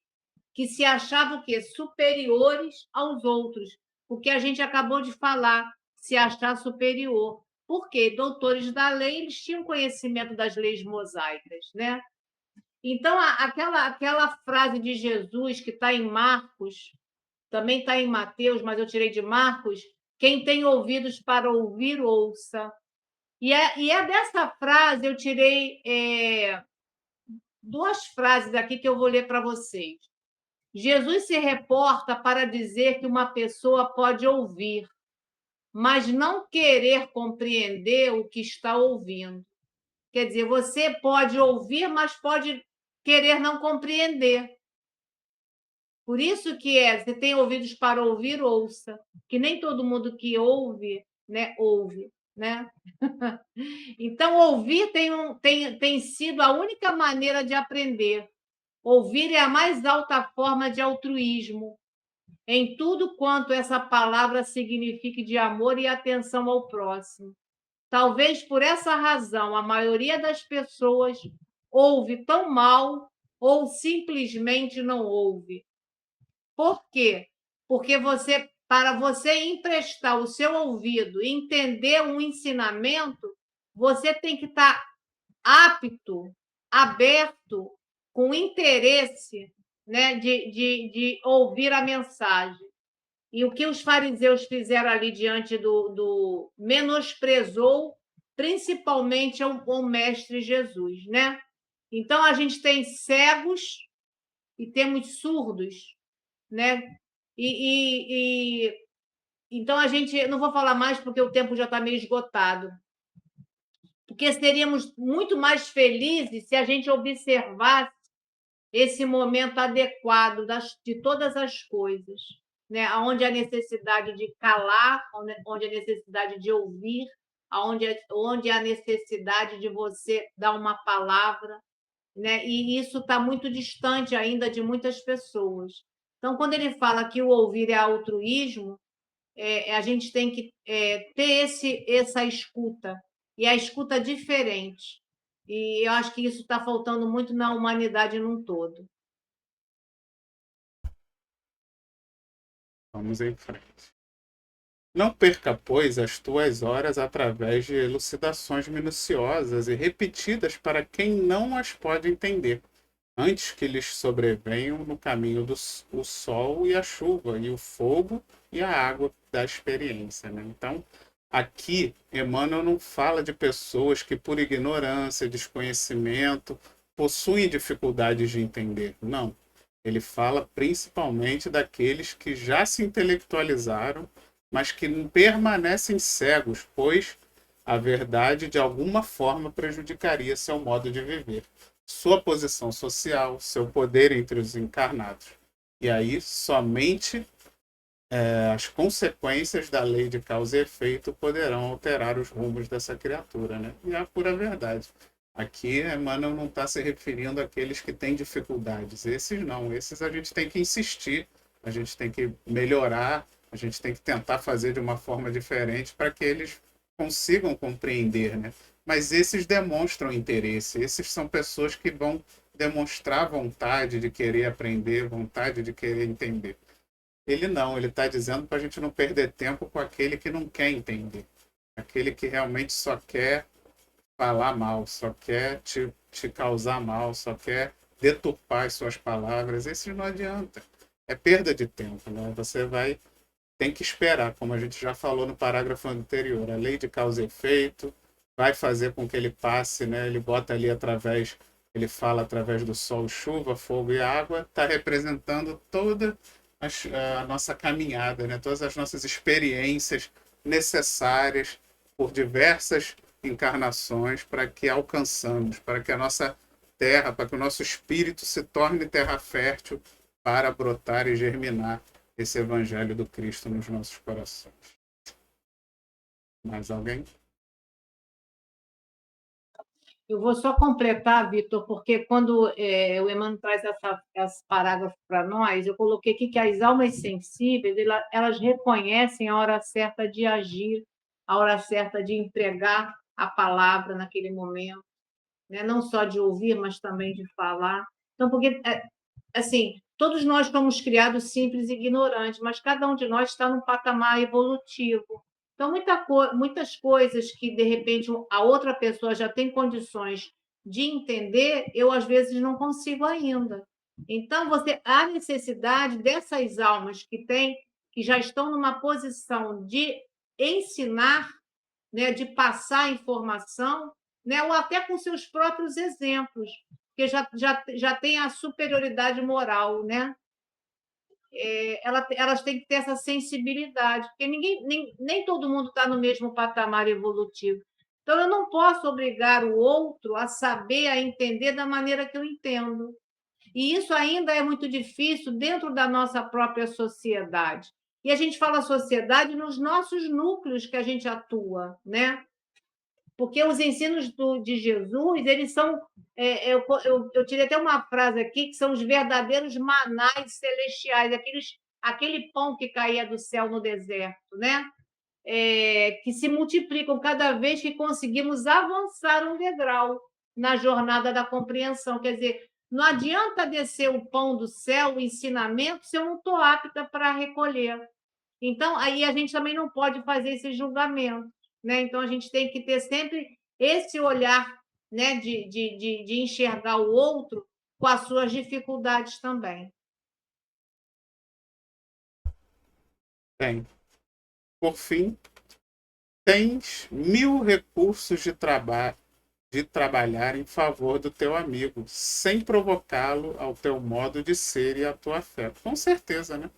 que se achavam que superiores aos outros, porque a gente acabou de falar, se achar superior. Porque doutores da lei, eles tinham conhecimento das leis mosaicas, né? Então, aquela frase de Jesus que está em Marcos, também está em Mateus, mas eu tirei de Marcos, quem tem ouvidos para ouvir, ouça. E é dessa frase eu tirei duas frases aqui que eu vou ler para vocês. Jesus se reporta para dizer que uma pessoa pode ouvir, mas não querer compreender o que está ouvindo. Quer dizer, você pode ouvir, mas pode querer não compreender. Por isso que você tem ouvidos para ouvir, ouça. Que nem todo mundo que ouve, né, ouve, né? Então, ouvir tem sido a única maneira de aprender. Ouvir é a mais alta forma de altruísmo, em tudo quanto essa palavra signifique de amor e atenção ao próximo. Talvez por essa razão a maioria das pessoas ouve tão mal ou simplesmente não ouve. Por quê? Porque para você emprestar o seu ouvido e entender um ensinamento, você tem que estar apto, aberto, com interesse, né, de ouvir a mensagem. E o que os fariseus fizeram ali diante do menosprezou principalmente o mestre Jesus, né? Então a gente tem cegos e temos surdos, né? Então a gente não vou falar mais porque o tempo já está meio esgotado, porque seríamos muito mais felizes se a gente observasse esse momento adequado de todas as coisas, né? Onde a necessidade de calar, onde a necessidade de ouvir, onde a necessidade de você dar uma palavra, né? E isso está muito distante ainda de muitas pessoas. Então, quando ele fala que o ouvir é altruísmo, a gente tem que ter essa escuta, e a escuta diferente. E eu acho que isso está faltando muito na humanidade num todo. Vamos em frente. Não perca, pois, as tuas horas através de elucidações minuciosas e repetidas para quem não as pode entender, antes que lhes sobrevenham no caminho o sol e a chuva, e o fogo e a água da experiência, né? Então, aqui, Emmanuel não fala de pessoas que, por ignorância, desconhecimento, possuem dificuldades de entender. Não. Ele fala principalmente daqueles que já se intelectualizaram, mas que permanecem cegos, pois a verdade de alguma forma prejudicaria seu modo de viver, sua posição social, seu poder entre os encarnados. E aí somente as consequências da lei de causa e efeito poderão alterar os rumos dessa criatura, né? E é a pura verdade. Aqui, Emmanuel não está se referindo àqueles que têm dificuldades. Esses não, esses a gente tem que insistir, a gente tem que melhorar, a gente tem que tentar fazer de uma forma diferente para que eles consigam compreender, né? Mas esses demonstram interesse, esses são pessoas que vão demonstrar vontade de querer aprender, vontade de querer entender. Ele não, ele está dizendo para a gente não perder tempo com aquele que não quer entender, aquele que realmente só quer falar mal, só quer te causar mal, só quer deturpar as suas palavras. Esse não adianta. É perda de tempo, né? Tem que esperar, como a gente já falou no parágrafo anterior, a lei de causa e efeito vai fazer com que ele passe, né? Ele bota ali ele fala através do sol, chuva, fogo e água, está representando toda a nossa caminhada, né? Todas as nossas experiências necessárias por diversas encarnações para que alcançamos, para que a nossa terra, para que o nosso espírito se torne terra fértil para brotar e germinar esse evangelho do Cristo nos nossos corações. Mais alguém? Eu vou só completar, Vitor, porque quando o Emmanuel traz esse parágrafo para nós, eu coloquei aqui que as almas sensíveis, elas reconhecem a hora certa de agir, a hora certa de entregar a palavra naquele momento, né? Não só de ouvir, mas também de falar. Então, porque, assim, todos nós fomos criados simples e ignorantes, mas cada um de nós está num patamar evolutivo. Então, muitas coisas que, de repente, a outra pessoa já tem condições de entender, eu, às vezes, não consigo ainda. Então, há necessidade dessas almas que já estão numa posição de ensinar, né, de passar informação, né, ou até com seus próprios exemplos, porque já tem a superioridade moral, né? Elas têm que ter essa sensibilidade, porque nem todo mundo está no mesmo patamar evolutivo. Então, eu não posso obrigar o outro a saber, a entender da maneira que eu entendo. E isso ainda é muito difícil dentro da nossa própria sociedade. E a gente fala sociedade nos nossos núcleos que a gente atua, né? Porque os ensinos de Jesus, eles são. Eu tirei até uma frase aqui, que são os verdadeiros manais celestiais, aquele pão que caía do céu no deserto, né? Que se multiplicam cada vez que conseguimos avançar um degrau na jornada da compreensão. Quer dizer, não adianta descer o pão do céu, o ensinamento, se eu não estou apta para recolher. Então, aí a gente também não pode fazer esse julgamento, né? Então, a gente tem que ter sempre esse olhar, né, de enxergar o outro com as suas dificuldades também. Tem. Por fim, tens 1000 recursos de trabalhar em favor do teu amigo, sem provocá-lo ao teu modo de ser e à tua fé. Com certeza, né?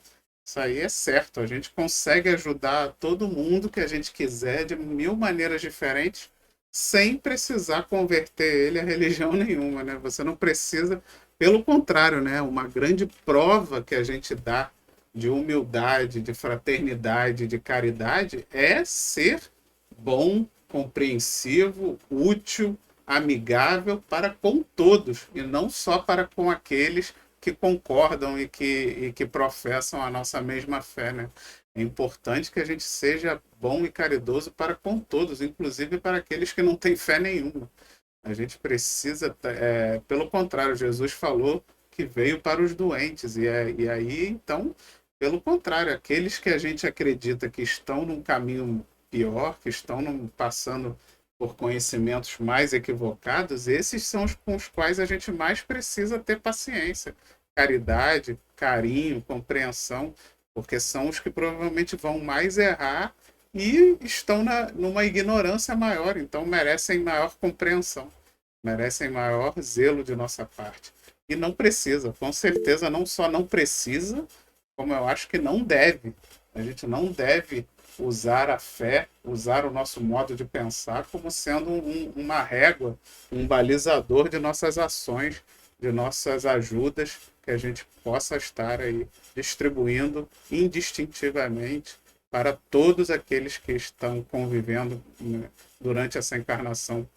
Isso aí é certo. A gente consegue ajudar todo mundo que a gente quiser de 1000 maneiras diferentes, sem precisar converter ele a religião nenhuma, né? Você não precisa, pelo contrário, né? Uma grande prova que a gente dá de humildade, de fraternidade, de caridade é ser bom, compreensivo, útil, amigável para com todos e não só para com aqueles que concordam e que professam a nossa mesma fé, né? É importante que a gente seja bom e caridoso para com todos, inclusive para aqueles que não têm fé nenhuma. A gente precisa, pelo contrário, Jesus falou que veio para os doentes, e aí, então, Pelo contrário, aqueles que a gente acredita que estão num caminho pior, que estão passando por conhecimentos mais equivocados, esses são os com os quais a gente mais precisa ter paciência, caridade, carinho, compreensão, porque são os que provavelmente vão mais errar e estão numa ignorância maior, então merecem maior compreensão, merecem maior zelo de nossa parte. E não precisa, com certeza não só não precisa, como eu acho que não deve. A gente não deve usar a fé, usar o nosso modo de pensar como sendo uma régua, um balizador de nossas ações, de nossas ajudas que a gente possa estar aí distribuindo indistintivamente para todos aqueles que estão convivendo, né, durante essa encarnação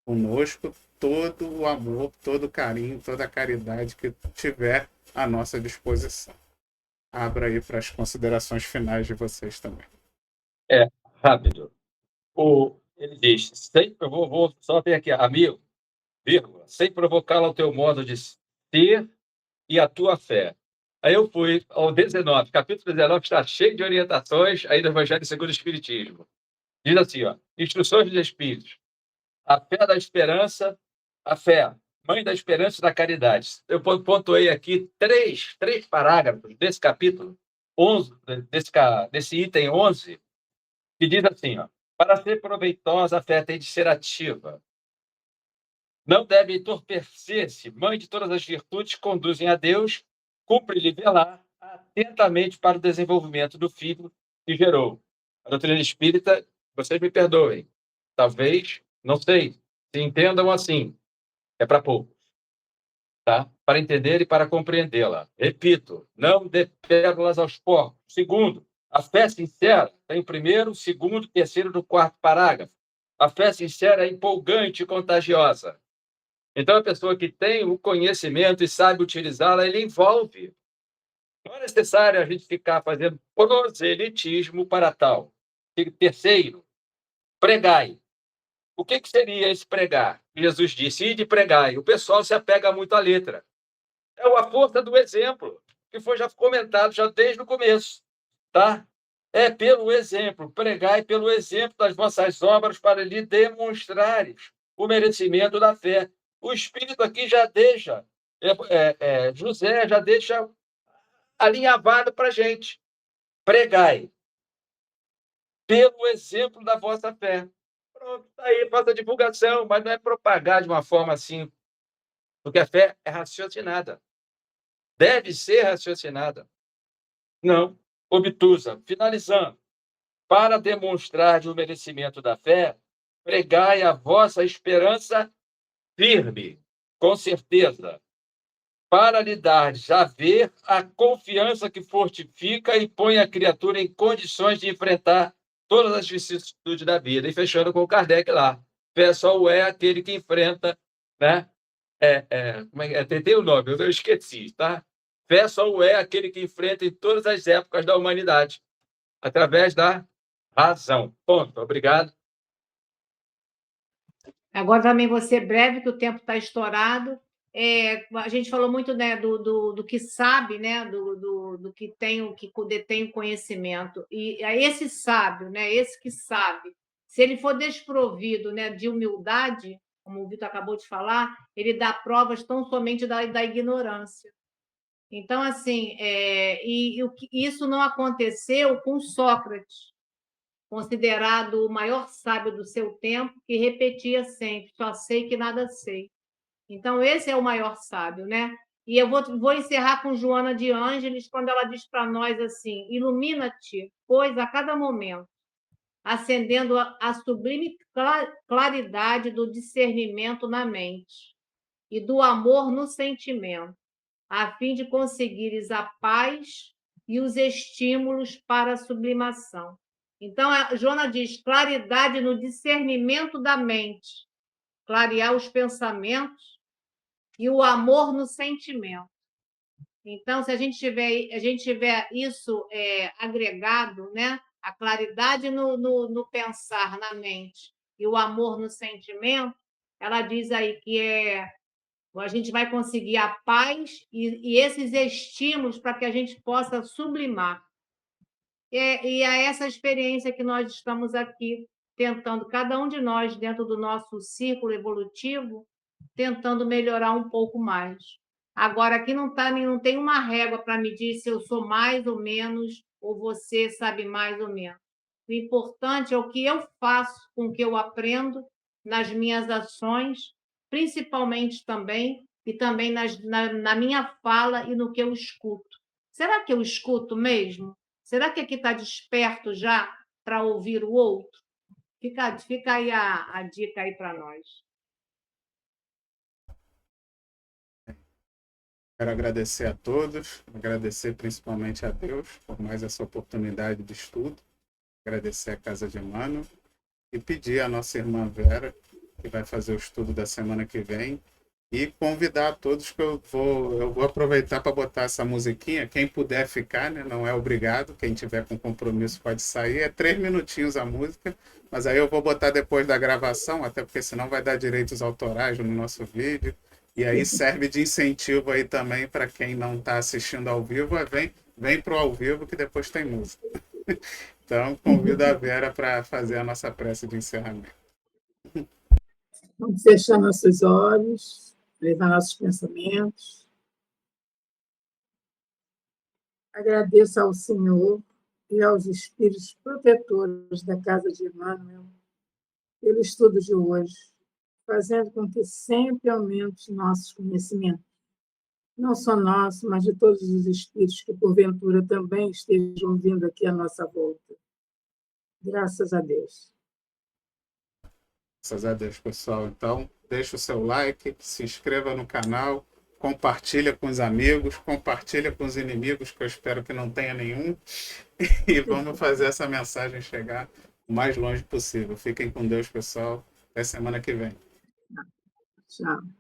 conosco, todo o amor, todo o carinho, toda a caridade que tiver à nossa disposição. Abra aí para as considerações finais de vocês também. É, rápido. Ele diz, eu vou só ter aqui, amigo, vírgula, sem provocá-lo ao teu modo de ser e a tua fé. Aí eu fui ao 19, capítulo 19 está cheio de orientações aí do Evangelho segundo o Espiritismo. Diz assim, ó, instruções dos Espíritos. A fé da esperança, a fé, mãe da esperança e da caridade. Eu pontuei aqui três parágrafos desse capítulo 11, desse item 11, que diz assim, ó, para ser proveitosa, a fé tem de ser ativa. Não deve entorpecer-se, mãe de todas as virtudes que conduzem a Deus, cumpre-lhe velar atentamente para o desenvolvimento do filho que gerou. A doutrina espírita, vocês me perdoem, talvez, não sei, se entendam assim, é para poucos, tá? Para entender e para compreendê-la. Repito, não dê pérolas aos porcos. Segundo, a fé sincera tem o primeiro, segundo, terceiro do quarto parágrafo. A fé sincera é empolgante e contagiosa. Então, a pessoa que tem o conhecimento e sabe utilizá-la, ele envolve. Não é necessário a gente ficar fazendo proselitismo para tal. Terceiro, pregai. O que seria esse pregar? Jesus disse, ide pregai. O pessoal se apega muito à letra. É a força do exemplo, que foi já comentado já desde o começo. Tá? É pelo exemplo, pregai pelo exemplo das vossas obras para lhe demonstrares o merecimento da fé. O Espírito aqui já deixa, José já deixa alinhavado para a gente. Pregai pelo exemplo da vossa fé. Pronto, tá aí, faça a divulgação, mas não é propagar de uma forma assim, porque a fé é raciocinada. Deve ser raciocinada. Não obtusa. Finalizando, para demonstrar o merecimento da fé, pregai a vossa esperança firme, com certeza, para lhe dar já ver a confiança que fortifica e põe a criatura em condições de enfrentar todas as vicissitudes da vida. E fechando com o Kardec lá, fé só o é aquele que enfrenta, né? Como é que é? Tentei o nome, eu esqueci, tá? Fé só o é aquele que enfrenta em todas as épocas da humanidade, através da razão. Ponto. Obrigado. Agora também vou ser breve, que o tempo está estourado. A gente falou muito, né, do que sabe, né, do que detém o conhecimento. E esse sábio, né, esse que sabe, se ele for desprovido, né, de humildade, como o Vitor acabou de falar, ele dá provas tão somente da ignorância. Então, assim, isso não aconteceu com Sócrates, considerado o maior sábio do seu tempo, que repetia sempre: só sei que nada sei. Então, esse é o maior sábio, né? E eu vou encerrar com Joana de Ângeles, quando ela diz para nós assim: ilumina-te, pois a cada momento, acendendo a sublime claridade do discernimento na mente e do amor no sentimento, a fim de conseguires a paz e os estímulos para a sublimação. Então, a Joana diz: claridade no discernimento da mente, clarear os pensamentos e o amor no sentimento. Então, se a gente tiver isso agregado, né? A claridade no pensar, na mente, e o amor no sentimento, ela diz aí que A gente vai conseguir a paz e esses estímulos para que a gente possa sublimar. E é essa experiência que nós estamos aqui tentando, cada um de nós, dentro do nosso círculo evolutivo, tentando melhorar um pouco mais. Agora, aqui não tem uma régua para medir se eu sou mais ou menos, ou você sabe mais ou menos. O importante é o que eu faço com o que eu aprendo nas minhas ações, principalmente também, e também na minha fala e no que eu escuto. Será que eu escuto mesmo? Será que aqui está desperto já para ouvir o outro? Fica aí a dica aí para nós. Quero agradecer a todos, agradecer principalmente a Deus por mais essa oportunidade de estudo, agradecer a Casa de Emmanuel e pedir à nossa irmã Vera, que vai fazer o estudo da semana que vem, e convidar a todos que eu vou aproveitar para botar essa musiquinha. Quem puder ficar, né? Não é obrigado. Quem tiver com compromisso pode sair. É 3 minutinhos a música, mas aí eu vou botar depois da gravação, até porque senão vai dar direitos autorais no nosso vídeo. E aí serve de incentivo aí também para quem não está assistindo ao vivo. Vem para o ao vivo que depois tem música. Então, convido a Vera para fazer a nossa prece de encerramento. Vamos fechar nossos olhos, levar nossos pensamentos. Agradeço ao Senhor e aos espíritos protetores da Casa de Emmanuel pelo estudo de hoje, fazendo com que sempre aumente nossos conhecimentos, não só nosso, mas de todos os espíritos que, porventura, também estejam vindo aqui à nossa volta. Graças a Deus. Graças a Deus, pessoal. Então, deixa o seu like, se inscreva no canal, compartilha com os amigos, compartilha com os inimigos, que eu espero que não tenha nenhum, e vamos fazer essa mensagem chegar o mais longe possível. Fiquem com Deus, pessoal. Até semana que vem. Tchau.